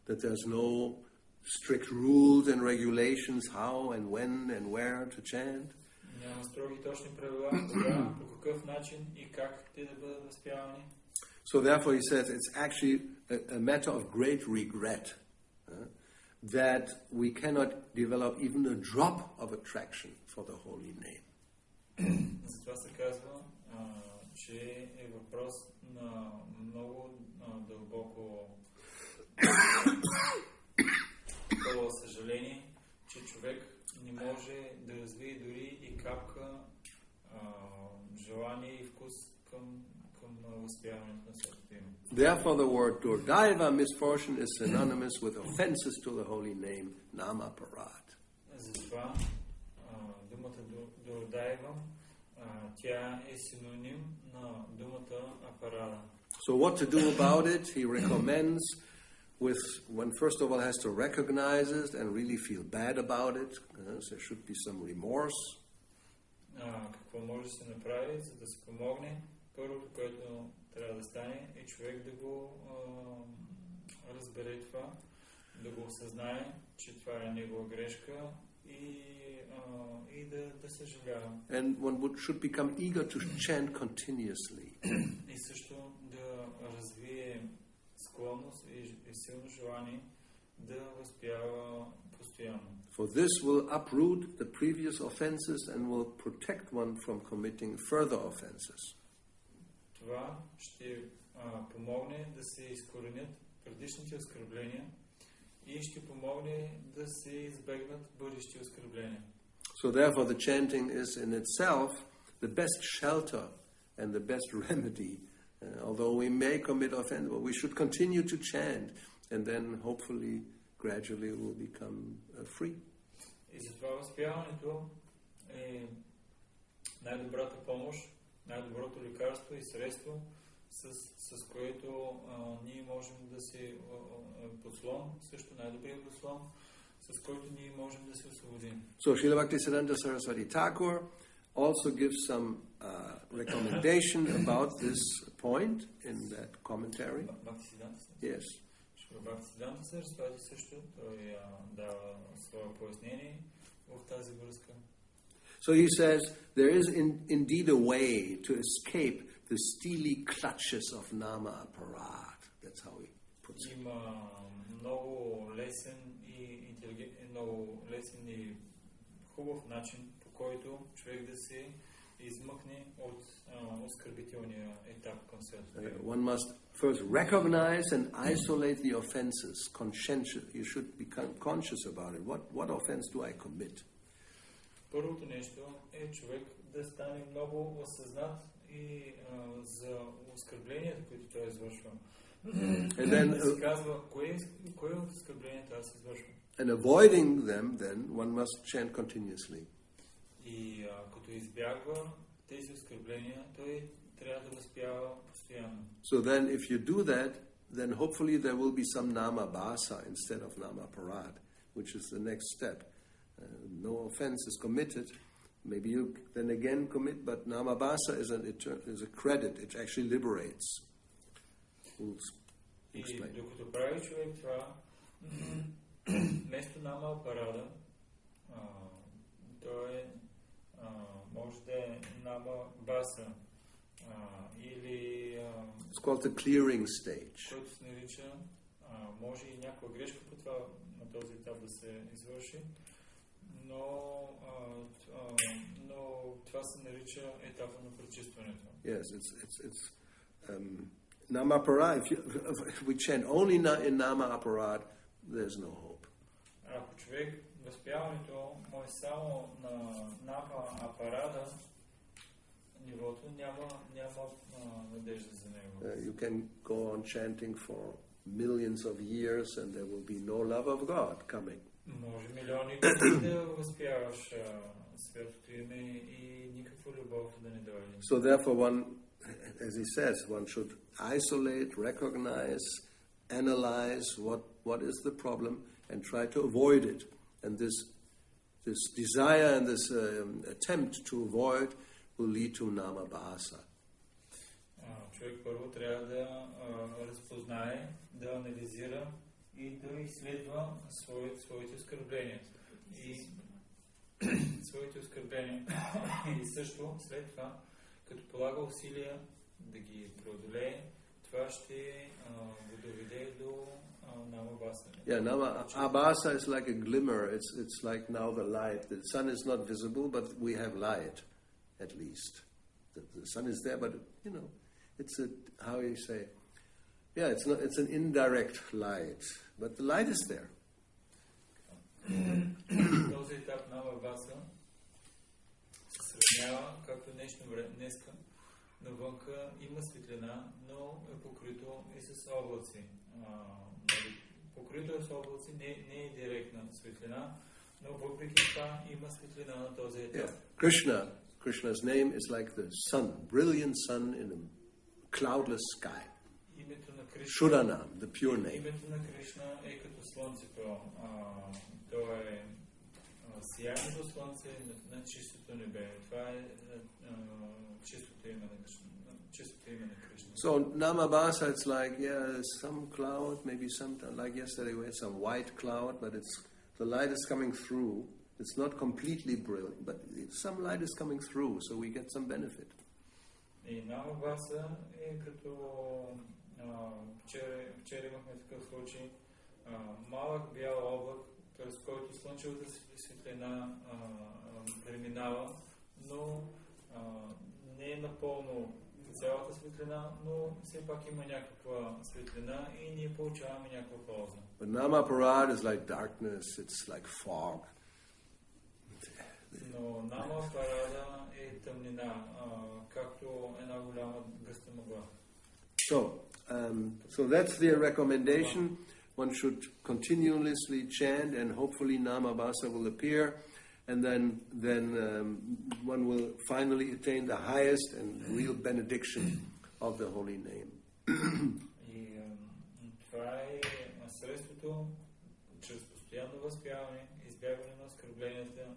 that there's no strict rules and regulations how and when and where to chant. Няма строги точни правила, кога, по какъв начин и как те да бъдат възпявани. So therefore he says it's actually a matter of great regret that we cannot develop even a drop of attraction for the holy name. Затова се казва, че е въпрос на много дълбоко съжаление, че човек не може да развие дори и капка желание и вкус към възпяването на святото име. Therefore the word Durdaiva, misfortune, is synonymous with offenses to the holy name, Nama Parad. Затова думата Дурдаева, тя е синоним на думата Апарада. So what to do about it? He recommends one first of all has to recognize it and really feel bad about it. There should be some remorse. Какво може да се направи, за да се помогне? Първото, което трябва да стане, е човек да го разбере това, да го осъзнае, че това е негова грешка и да съжалява. And one should become eager to chant continuously. И също да развие склонност и силно желание да възпява постоянно. For this will uproot the previous offenses and will protect one from committing further offenses. Това ще помогне да се изкоренят предишните оскърбления и ще помогне да се избегнат бъдещи оскърбления. So therefore the chanting is in itself the best shelter and the best remedy. Although we may commit offense, but we should continue to chant and then hopefully gradually we'll become free. И затова възпяването е най-добрата помощ, най-доброто лекарство и средство, с което ние можем да се подслон, също най-добрият подслон, с който ние можем да се освободим. So Srila Bhaktisiddhanta Saraswati Thakur also gives some recommendation about this point in that commentary. Yes. Bhakti-yoga също той дава свое пояснение в тази връзка. So he says there is indeed a way to escape the steely clutches of nama aparad. That's how he puts it. Има много лесен и хубав начин, по който човек да се измъкне от оскърбителния етап към святото. One must first recognize and isolate the offenses. You should become conscious about it. What offense do I commit? Първото нещо е човек да стане много осъзнат и за оскърбленията, които той извършва. Да се казва, кое от оскърбленията аз извършвам. And avoiding them, then one must chant continuously. И като избягва тези оскърбления, той трябва да възпява постоянно. So then if you do that, then hopefully there will be some nama basa instead of nama parad, which is the next step. No offense is committed. Maybe you then again commit, but nama basa is a credit. It actually liberates. We'll explain. И докато прави човек това, вместо нама парада, той може да е нама баса или it's called the clearing stage. който се нарича може и някаква грешка по това, на този етап да се извърши, но това се нарича етапа на пречистването. Yes, it's Namaparad. If we chant only in Nama Aparad, there's no hope. Ако човек възпяването му е само на Нама Апарада, нивото няма надежда за него. You can go on chanting for millions of years and there will be no love of God coming. Може милиони години да възпяваш светото име и никаква любов да не дойде. So therefore one, as he says, one should isolate, recognize, analyze what is the problem and try to avoid it. And this desire and this attempt to avoid will lead to namabhasa. Човек първо трябва да разпознае, да анализира и да изследва своите оскърбления. И също след това, като полага усилия да ги преодолее, това ще го доведе до namabhasa. Yeah, namabhasa is like a glimmer. It's like now the light. The sun is not visible, but we have light, at least. The sun is there, but it's how you say? Yeah, it's an indirect light, but the light is there. Този етап на namabhasa се сравнява както днешно време, днеска, навънка има светлина, но е покрито и с облаци. Покрито е с облаци, не е директна светлина, но въпреки това има светлина на този етап. Yeah. Krishna's name is like the sun, brilliant sun in a cloudless sky. Shuddhanam, the pure name. Името на Кришна е като слънцето. То е сияйното слънце на чистото небе. Това е чистото име на Кришна. So namabhasa, it's like some cloud, maybe like yesterday we had some white cloud, but the light is coming through. It's not completely brilliant, but some light is coming through, so we get some benefit. И namabhasa е като вчера имахме такъв случай. Малък бял облак, през който слънчевата светлина преминава, но не е напълно цялата светлина, но все пак има някаква светлина и ние получаваме някаква полза. But Namaparad is like darkness, it's like fog. Но Namapārāda е тъмнина, както една голяма гъста мъгла. So that's the recommendation. One should continuously chant, and hopefully namabhasa will appear, and then one will finally attain the highest and real benediction of the holy name. И това е средството чрез постоянно възпяване, избягване на оскърбленията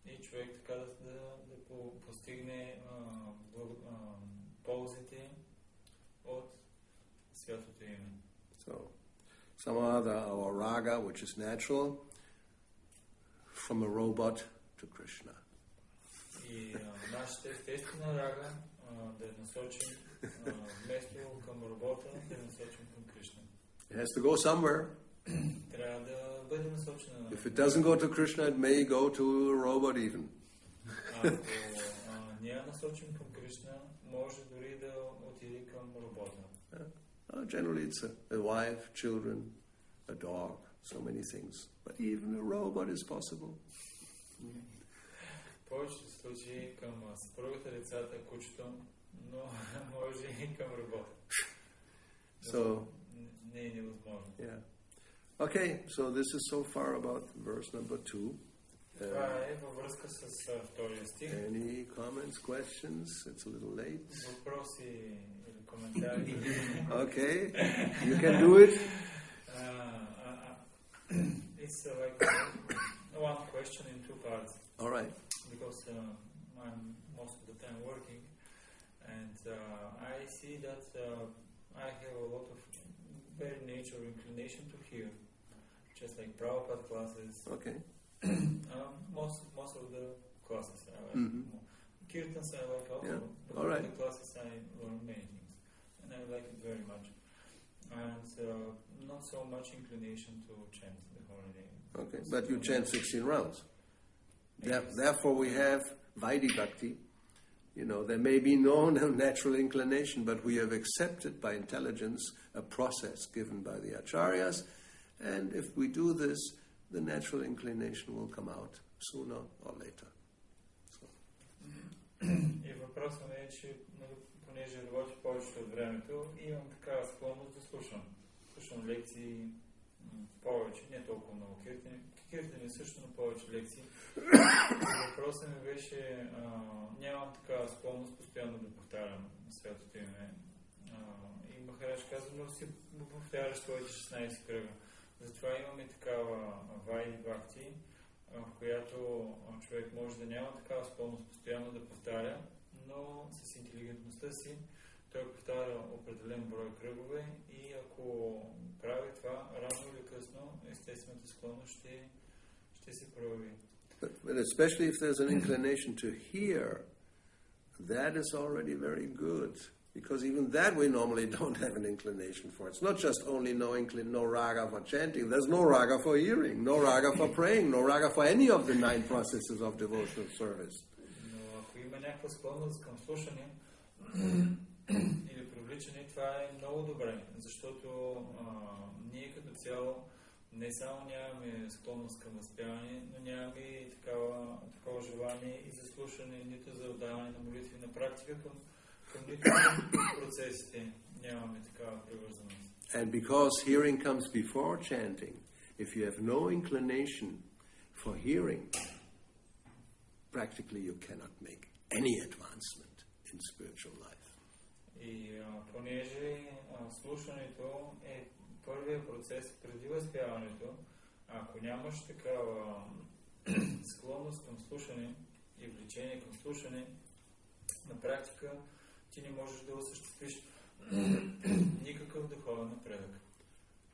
и човек така да постигне ползите от святото име. So, samadha or raga, which is natural, from a robot to Krishna. И нашата естествена рага да насочим вместо към робота, да насочим към Кришна. It has to go somewhere. Трябва да бъде насочена. If it doesn't go to Krishna, it may go to a robot even. Ако ние насочим към Кришна, може дори да отиде към робота. Generally, it's a wife, children, a dog, so many things. But even a robot is possible. В повечето случаи към съпругата, децата, кучето, но може и към робота. So, не е невъзможно. Yeah. Okay, so this is so far about verse number 2. Това е във връзка с втория стих. Any comments, questions? It's a little late. Въпроси или коментари? Okay, you can do it. It's like one question in two parts. All right. Because I'm most of the time working, and I see that I have a lot of very nature inclination to hear, just like Prabhupada classes. Okay. Most of the classes I like. Kirtans I like also. Yeah. But all right. In the classes I learn many things, and I like it very much. And not so much inclination to chant the holy name. Okay, but you chant 16 rounds. Therefore we have Vaidhi Bhakti. You know, there may be no natural inclination, but we have accepted by intelligence a process given by the acharyas, and if we do this, the natural inclination will come out sooner or later. И въпросът е, че понеже работи повечето от времето, имам такава склонност да слушам. Слушам лекции повече, не толкова много киртани. Киртани също, но повече лекции. Въпросът ми беше, нямам такава склонност постоянно да повтарям святото име. И Махарадж каза, но си повтаряш своите 16 кръга. Затова имаме такава Vaidhi Bhakti, в която човек може да няма такава склонност постоянно да повтаря, но с интелигентността си той повтаря определен брой кръгове и ако прави това, рано или късно, естествената склонност ще се прояви. But especially if there's an inclination to hear, that is already very good. Because even that we normally don't have an inclination for. It's not just only no raga for chanting. There's no raga for hearing, no raga for praying, no raga for any of the 9 processes of devotional service. Но ако има някаква склонност към слушане или привличане, това е много добре, защото ние като цяло не само нямаме склонност към възпяване, но нямаме и такова желание и за слушане, нито за отдаване на молитви на практика към процесите нямаме такава привързаност. And because hearing comes before chanting, if you have no inclination for hearing, practically you cannot make any advancement in spiritual life. И понеже слушането е първият процес преди възпяването, ако нямаш такава склонност към слушане и влечение към слушане, на практика ти не можеш да осъществиш никакъв духовен напредък.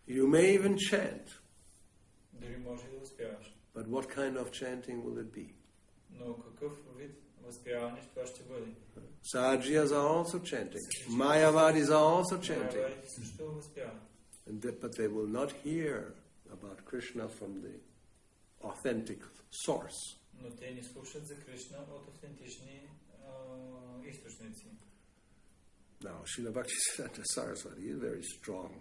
You may even chant. Дори може да възпяваш. But what kind of chanting will it be? Но какъв вид възпяване това ще бъде? Sajiyas are also chanting. Mayavadis are also chanting. Майавади също възпяват. But they will not hear about Krishna from the authentic source. Но те не слушат за Кришна от автентични източници. Now, Srila Bhaktisiddhanta Saraswati is very strong.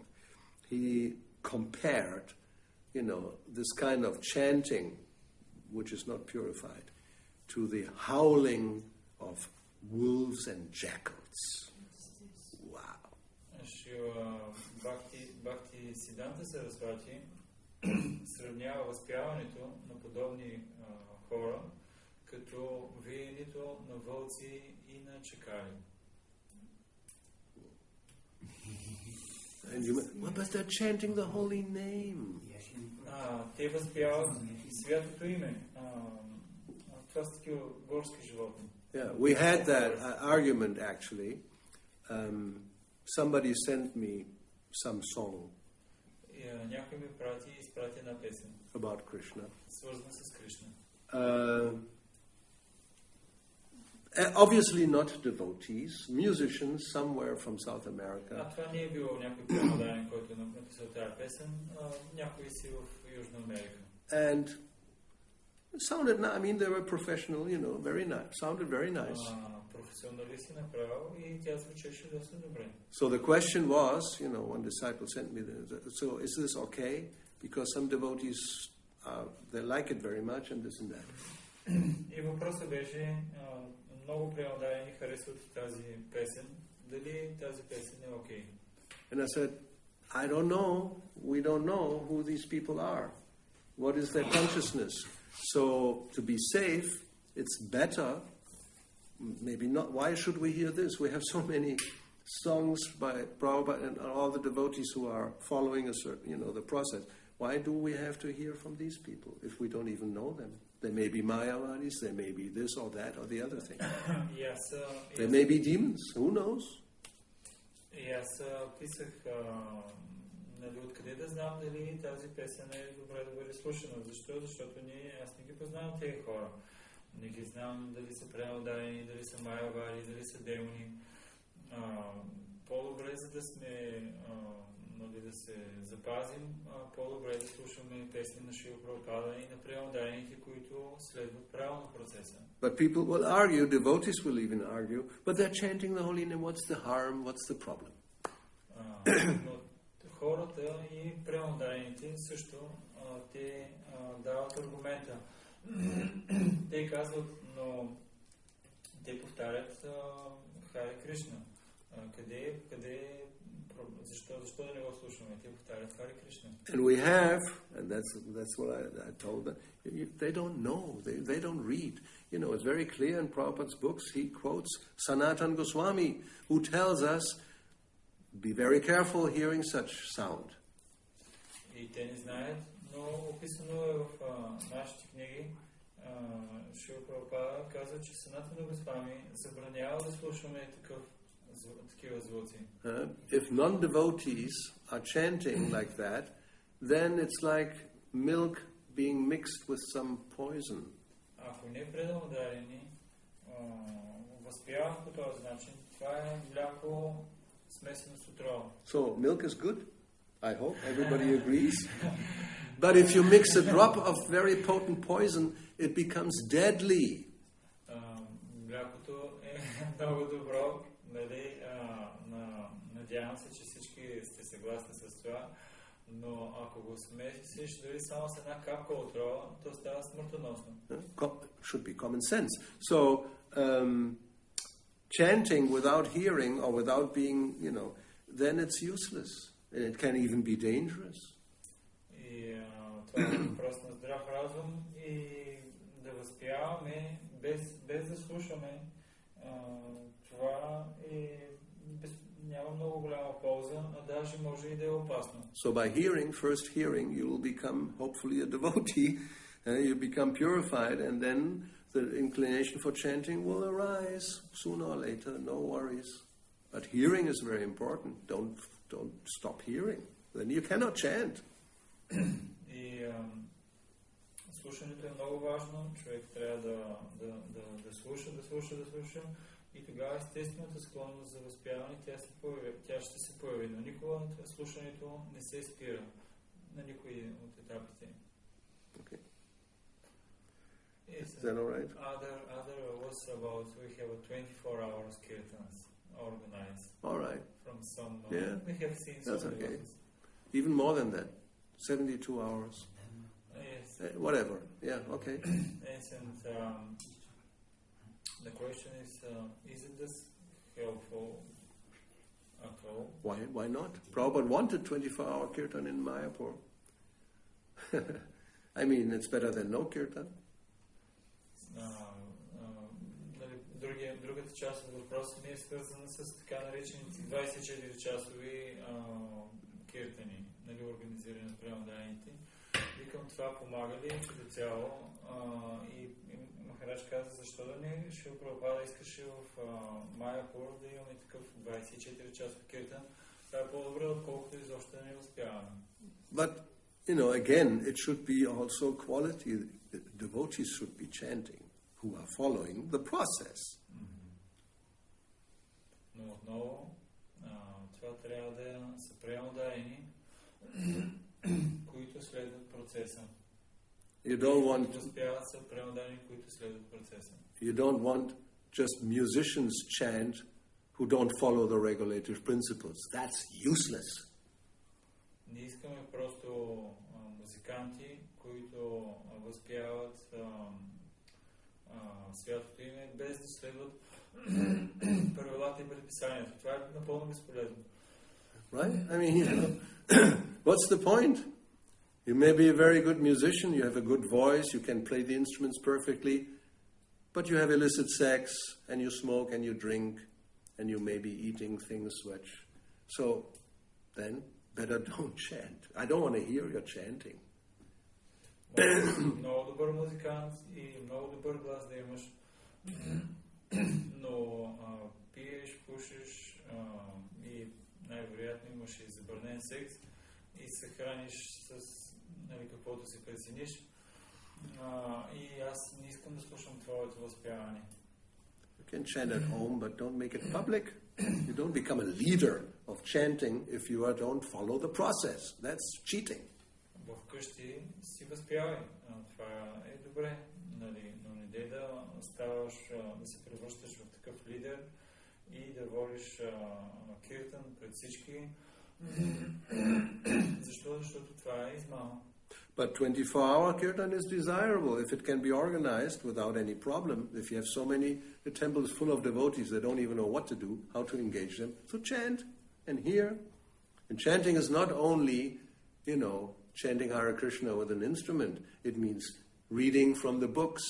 He compared, this kind of chanting, which is not purified, to the howling of wolves and jackals. Wow. Srila Bhaktisiddhanta Saraswati сравнява възпяването на подобни хора като веенето на вълци и на чакали. But they're chanting the holy name. Те възпяват святото име. Това са такива горски животни. Yeah, we had that argument actually. Somebody sent me some song. Някой ми изпрати една песен. About Krishna. Свързана с Кришна. Obviously not devotees, musicians somewhere from South America. Това не е било някой преподавател, който написал тази песен, някой си в Южна Америка. And it sounded, they were professional, very nice. Sounded very nice. Професионалисти направо и тя звучеше доста добре. So the question was, one disciple sent me so is this okay? Because some devotees, they like it very much and this and that. И въпросът беше, много преодолени харесват тази песен. Дали тази песен е окей? And I said, I don't know. We don't know who these people are. What is their consciousness? So to be safe, it's better. Maybe not. Why should we hear this? We have so many songs by Prabhupada and all the devotees who are following a certain, the process. Why do we have to hear from these people if we don't even know them? They may be Mayavadis, they may be this or that or the other thing. They may be demons, who knows? И аз писах, откъде да знам дали тази песен е добре да бъде слушана. Защо? Защото аз не ги познавам тези хора. Не ги знам дали са преодолени, дали са Майавади, дали са демони. По-добре, за да сме, да да се запазим, по-добре да слушаме песни на Шрила Прабхупада и на преударените, които следват правилно процеса. But people will argue, devotees will even argue, but they're chanting the holy name, what's the harm, what's the problem? Но хората и преударените също те дават аргумента. Те казват, но те повтарят Харе Кришна. Защо да не го слушаме? Те повтарят Харе Кришна. And we have, and that's what I told them, they don't know, they don't read. You know, it's very clear in Prabhupada's books, he quotes Sanatana Goswami, who tells us, be very careful hearing such sound. И те не знаят, но описано е в нашите книги. Шрила Прабхупада казва, че Санатана Госвами забранява да слушаме такива звуци. If non-devotees are chanting like that, then it's like milk being mixed with some poison. Ако не преударени възпяват по този начин, това е мляко смесено с отрова. So milk is good? I hope everybody agrees. But if you mix a drop of very potent poison, it becomes deadly. Млякото е много добро, нали? Надявам се, че всички сте съгласни с това, но ако го смесиш дори само с една капка отрова, то става смъртоносно. Should be common sense. So, chanting without hearing or without being, then it's useless. And it can even be dangerous. И това е въпрос на здрав разум и да възпяваме без да слушаме, това няма много голяма полза, а даже може и да е опасно. So by first hearing, you will become hopefully a devotee, you become purified, and then the inclination for chanting will arise sooner or later, no worries. But hearing is very important. Don't stop hearing. Then you cannot chant. И слушането е много важно. Човек трябва да слуша. И тогава естествената склонност за възпяване, тя ще се появи. Но никога слушането не се спира на никой от етапите. Okay. Is that all right? Other was about we have a 24 hours kirtans organized. All right. From some. We have seen that's some okay. Even more than that. 72 hours. Yes. Whatever. Yeah. Okay. Yes, and the question is, isn't this helpful at all? Why not? Prabhupada wanted 24-hour kirtan in Mayapur. I mean, it's better than no kirtan. Другата част от въпроса ми е свързана с така наречените 24-часови киртани, нали, организирани от преударените. Викам, това помага ли като цяло? И Махарадж каза, защо да не Шрила Прабхупада искаше в Майяпур да имаме такъв 24-часов киртан. Това е по-добре, отколкото изобщо да не успяваме. But, again, it should be also quality. The devotees should be chanting, who are following the process. Но отново, това трябва да са преударени, които следват процеса. You don't want just musicians chant who don't follow the regulative principles. That's useless. Не искаме просто музиканти, които възпяват святото име, без да следват правилата и предписанията. Това е напълно безполезно. Right? I mean, what's the point? You may be a very good musician, you have a good voice, you can play the instruments perfectly, but you have illicit sex, and you smoke, and you drink, and you may be eating things which... So, then, better don't chant. I don't want to hear your chanting. Много добър музикант и много добър глас да имаш, но пиеш, пушиш и най-вероятно имаш и забранен секс и се храниш с каквото си прецениш. И аз не искам да слушам твоето възпяване. You can chant at home, but don't make it public. You don't become a leader of chanting if you don't follow the process. That's cheating. Вкъщи си възпявай. Това е добре, нали, но не дей да ставаш, да се превръщаш в такъв лидер и да водиш киртан пред всички. Защо? Защото това е измама. But 24-hour kirtan is desirable if it can be organized without any problem. If you have so many temples full of devotees that don't even know what to do, how to engage them, so chant and hear. And chanting is not only, chanting Hare Krishna with an instrument. It means reading from the books,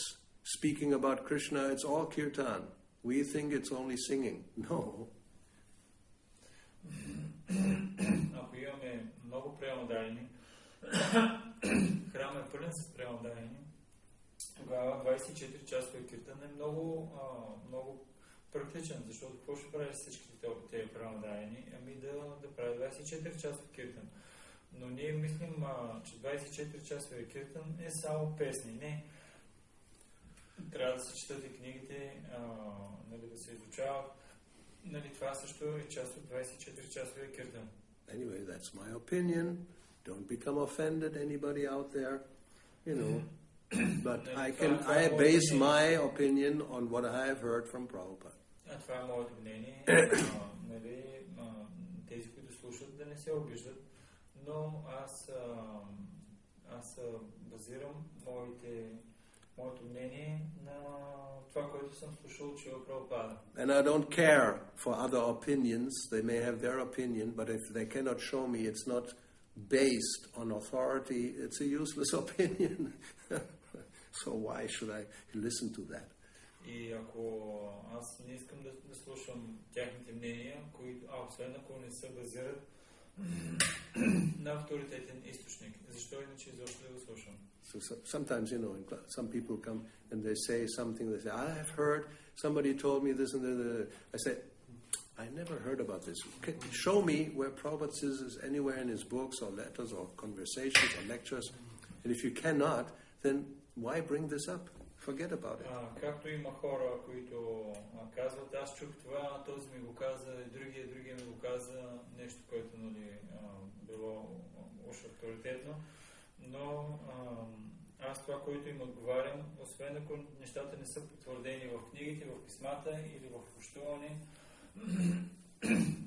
speaking about Krishna. It's all kirtan. We think it's only singing. No. Ако имаме много преамодайни, храм е пълен с преамодайни, тогава 24 часове киртан е много практичен, защото какво ще прави всичките тези преамодайни? Ами да прави 24 часов киртан. Но ние мислим, че 24 часове киртан е само песни. Не. Трябва да се четат и книгите, да се изучават. Това също е част от 24 часове киртан. Anyway, that's my opinion. Don't become offended, anybody out there, But I base my opinion on what I have heard from Prabhupada. Това е моето мнение. Тези, които слушат, да не се обиждат. Но аз базирам моето мнение на това, което съм слушал от Шрила Прабхупада. And I don't care for other opinions. They may have their opinion, but if they cannot show me it's not based on authority, it's a useless opinion. So why should I listen to that? И ако аз не искам да слушам тяхните мнения, освен ако не се базират на авторитетен източник. Защо иначе изобщо да го слушам? So sometimes, some people come and they say something, they say, I have heard, somebody told me this and that. I say, I never heard about this. Show me where Prabhupada says this anywhere in his books or letters or conversations or lectures. And if you cannot, then why bring this up? Forget about it. Както има хора, които казват, аз чух това, този ми го каза, другия ми го каза, нещо, което било уж авторитетно, но аз това, което им отговарям, освен ако нещата не са потвърдени в книгите, в писмата или в общуване,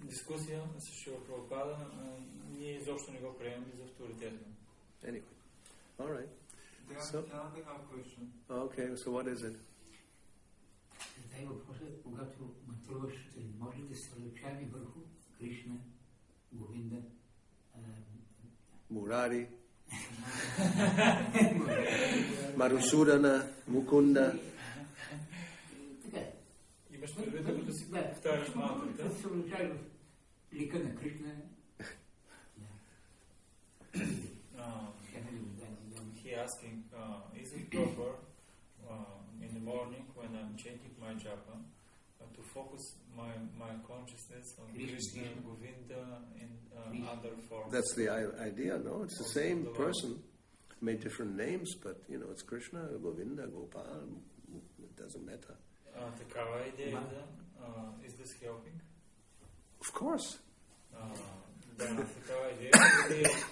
дискусия с Шрила Прабхупада, ние изобщо не го приемаме за авторитетно. Anyway, all right. Can I have a question? Okay, so what is it? Дай въпроса, когато мътруваш, може ли да се различаваме върху Кришна, Говинда, Мурари, Марусудана, Мукунда. Така. Имаш предвид, докато си повтаряш мантрата? Да се различаваме в лика на Кришна. He asking, is it proper in the morning when I'm chanting my japa to focus my consciousness on Krishna, Govinda, and other forms? That's the idea, no? It's the same person, made different names, but it's Krishna, Govinda, Gopal. It doesn't matter. Такава идеята. Is this helping? Of course. Да, такава идея.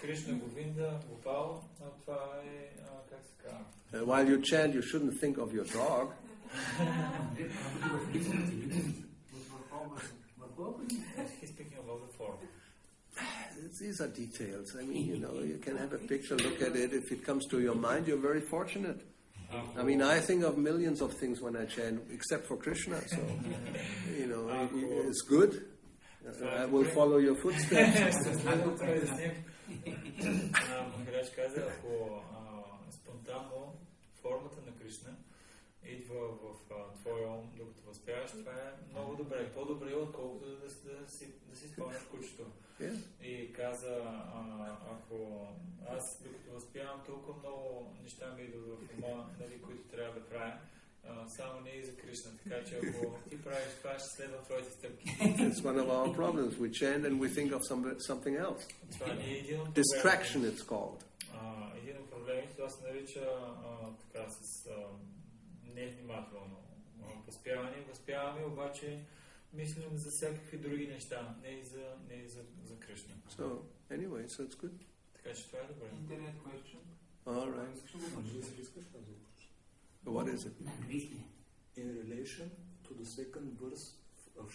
Кришна, Говинда, Гопал, това е, как се казва? While you chant, you shouldn't think of your dog. He's speaking about the form. These are details. I mean, you can have a picture, look at it. If it comes to your mind, you're very fortunate. I mean, I think of millions of things when I chant, except for Krishna. So, it's good. I will follow your footsteps. Махарадж каза, ако спонтанно формата на Кришна идва в твоя ум, докато възпяваш, това е много добре. По-добре, отколкото да си спомняш кучето. И каза, ако аз докато възпявам, толкова много неща ми идват в ума, които трябва да правя, само не и за Кришна. Така че ако ти правиш това, ще следвам твоите стъпки. It's one of our problems. We chant and we think of something else. Distraction, it's called. Един от проблемите, това се нарича така с невнимателно възпяване. Възпяваме, обаче мислим за всякакви други неща, не и за Кришна. So, anyway, so it's good. Така че това е добре. Internet question. All right. What is it? In relation to the second verse of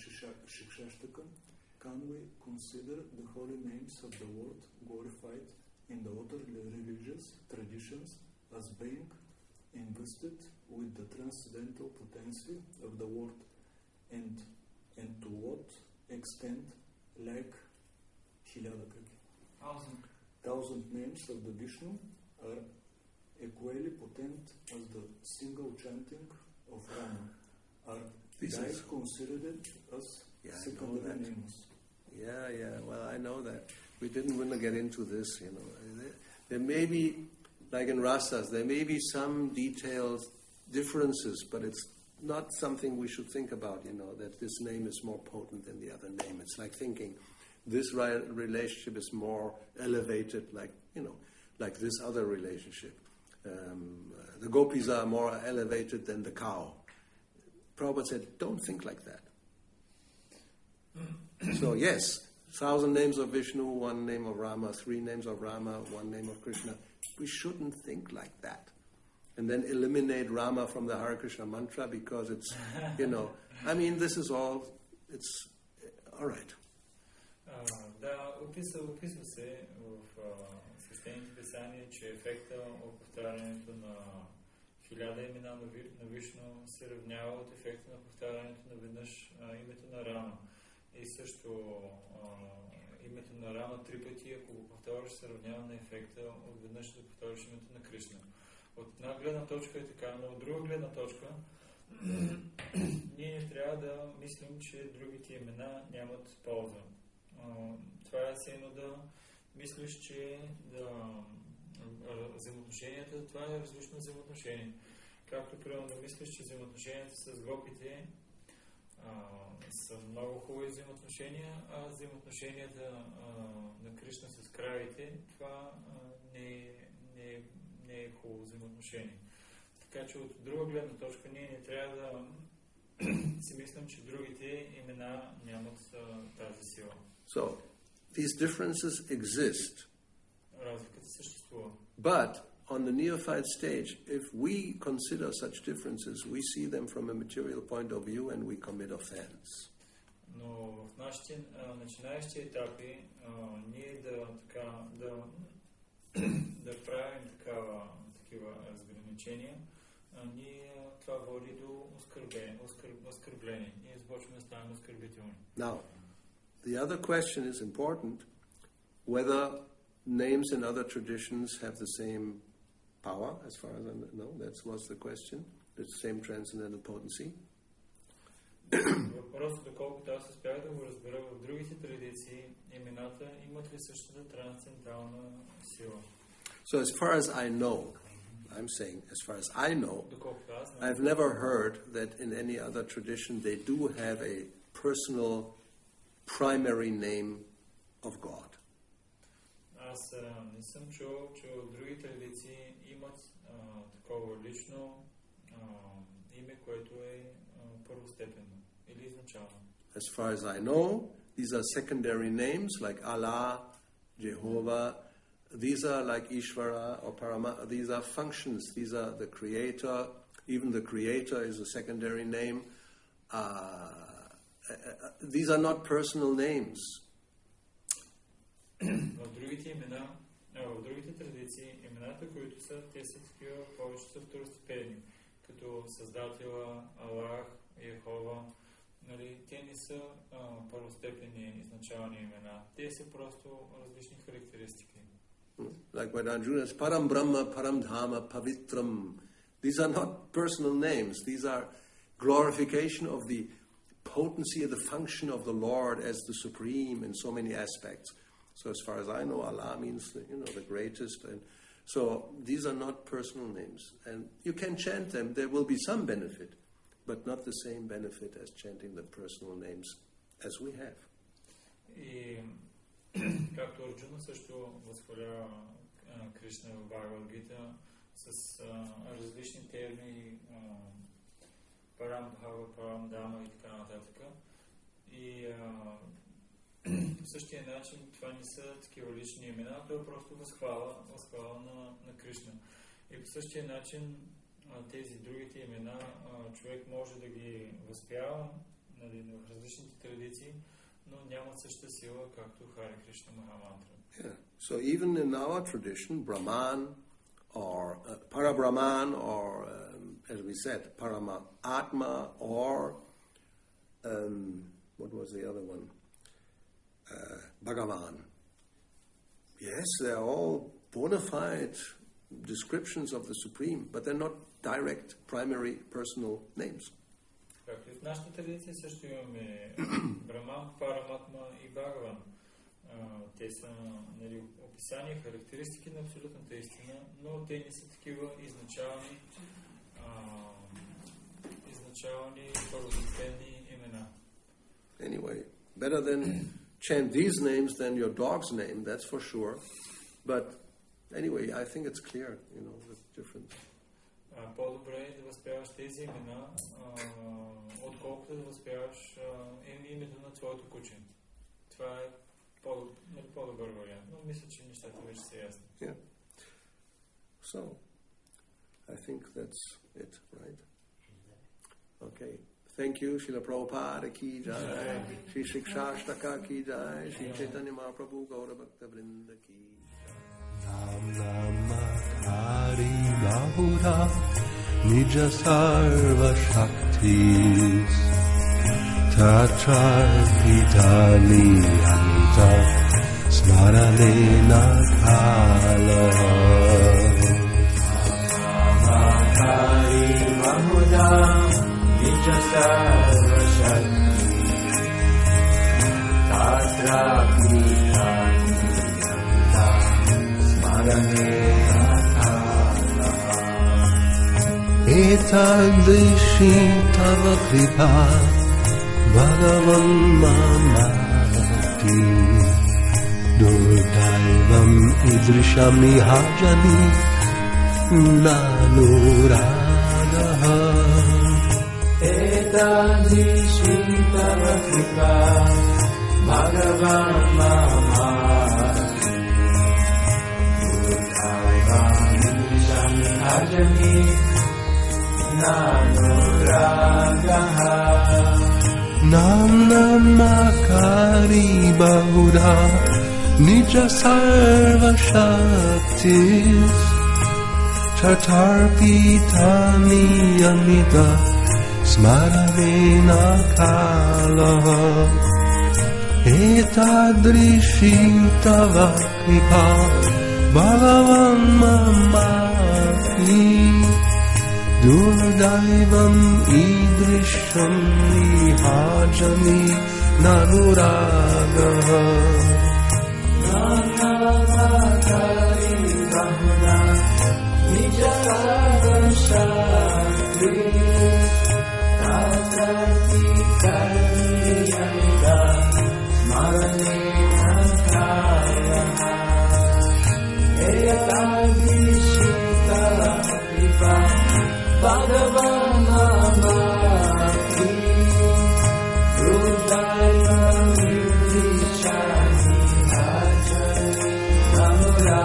Siksastaka, can we consider the holy names of the word glorified in the other religious traditions as being invested with the transcendental potency of the word, and to what extent, like 1,000 names of the Vishnu are equally potent as the single chanting of Rama? Are these considered as secondary names? Yeah. Well, I know that. We didn't want to get into this, you know. There may be, like in rasas, there may be some detailed differences, but it's not something we should think about, you know, that this name is more potent than the other name. It's like thinking this relationship is more elevated, like, you know, like this other relationship. The gopis are more elevated than the cow. Prabhupada said, don't think like that. So yes, 1,000 names of Vishnu, 1 name of Rama, 3 names of Rama, 1 name of Krishna. We shouldn't think like that. And then eliminate Rama from the Hare Krishna mantra because it's, you know, I mean, this is all, it's, all right. Да, описва се в свещените писания, че ефекта от повтарянето на 1000 имена на Вишну се равнява от ефекта на повтарянето на веднъж името на Рама. И също името на Рама 3 пъти, ако го повториш, се равнява на ефекта от веднъж да повториш името на Кришна. От една гледна точка е така, но от друга гледна точка ние не трябва да мислим, че другите имена нямат полза. Това е все едно да мислиш, че взаимоотношенията, това е различно взаимоотношение. Както примерно да мислиш, че взаимоотношенията с гопите са много хубави взаимоотношения, а взаимоотношенията на Кришна с кравите, това не е хубаво взаимоотношение. Така че от друга гледна точка ние не трябва да си мислим, че другите имена нямат тази сила. So, these differences exist. Разликата съществува. But on the neophyte stage, if we consider such differences, we see them from a material point of view and we commit offense. Но в нашите начинаещи етапи ние да правим такива разграничения, това води до оскърбление. Ние започваме да ставаме оскърбителни. Now, the other question is important, whether names in other traditions have the same power, as far as I know. That was the question. The same transcendental potency. Въпросът, доколкото аз успях да го разбера, в другите традиции имената имат ли същата трансцендентална сила? So as far as I know, I'm saying, as far as I know, I've never heard that in any other tradition they do have a personal primary name of God. Аз не съм чул, че от други традиции имат такова лично име, което е първостепенно или изначално. As far as I know, these are secondary names like Allah, Jehovah. These are like Ishvara or Parama. These are functions. These are the creator. Even the creator is a secondary name. These are not personal names. В другите имена, в другите традиции, имената, които са, те са такива, повече са второстепенни, като Създателя, Аллах, Йехова. Нали, те не са първостепенни изначални имена. Те са просто различни характеристики. Like when Arjuna says, Param Brahma, Param Dhama, Pavitram. These are not personal names. These are glorification of the potency of the function of the Lord as the supreme in so many aspects. So as far as I know, Allah means the greatest. And so these are not personal names. And you can chant them. There will be some benefit, but not the same benefit as chanting the personal names as we have. Както Арджуна също възхвалява Кришна в Бхагавад Гита с различни термини, Парам Бхава, Парам Дама и така нататък. И по същия начин това не са такива лични имена, то е просто възхвала на Кришна. И по същия начин тези другите имена човек може да ги възпява, нали, в различните традиции, но нямат същата сила, както Харе Кришна Махамантра. Yeah. So even in our tradition, Brahman or Parabrahman or, as we said, Parama Atma or, what was the other one? Bhagavan. Yes, they're all bona fide descriptions of the Supreme, but they're not direct, primary, personal names. Както и в нашата традиция също имаме Браман, Параматма и Бхагаван. Те са, нали, описания, характеристики на абсолютната истина, но те не са такива изначални първостепенни имена. Anyway, better than chant these names than your dog's name, that's for sure. But anyway, I think it's clear, the difference. По-добре е да възпяваш тези имена, отколкото да възпяваш името на твоето куче. Това е по-добър вариант, но мисля, че нещата вече са ясни. Yeah. So, I think that's it, right? Okay. Thank you, Srila Prabhupada ki jai, Shri Siksastaka ki jai, Shri Chaitanya Mahaprabhu Gaura Bhakta Vrinda ki jai. Nam Hari Bahura Nija Sarva Shaktis Tachar Pitani Anta Smaranena Kala Nam Hari Bahura Nija Sarva Shaktis Tachar Pitani Etadrishi tava kripa Bhagavan mamati Durdaivam idrisham nihajani Nanuragaha Etadrishi tava kripa Bhagavan mamati Ajani Nanuragaha Nam Namakari Bahudha Nija Sarva Shaktis Chatar Pitani Amita Smaravena Kalaha Etadrishi Tava Kripa Bhagavan Mamati Durdaivam Idrisham Nihajani Nanuragaha Nanamakari Bahuna Nijara Shakti Tatrati Kariyamida Smarane Nakalaha Etadishita Kripa Bhagavan Mamati Rudaiva Vidishani Ajani Namura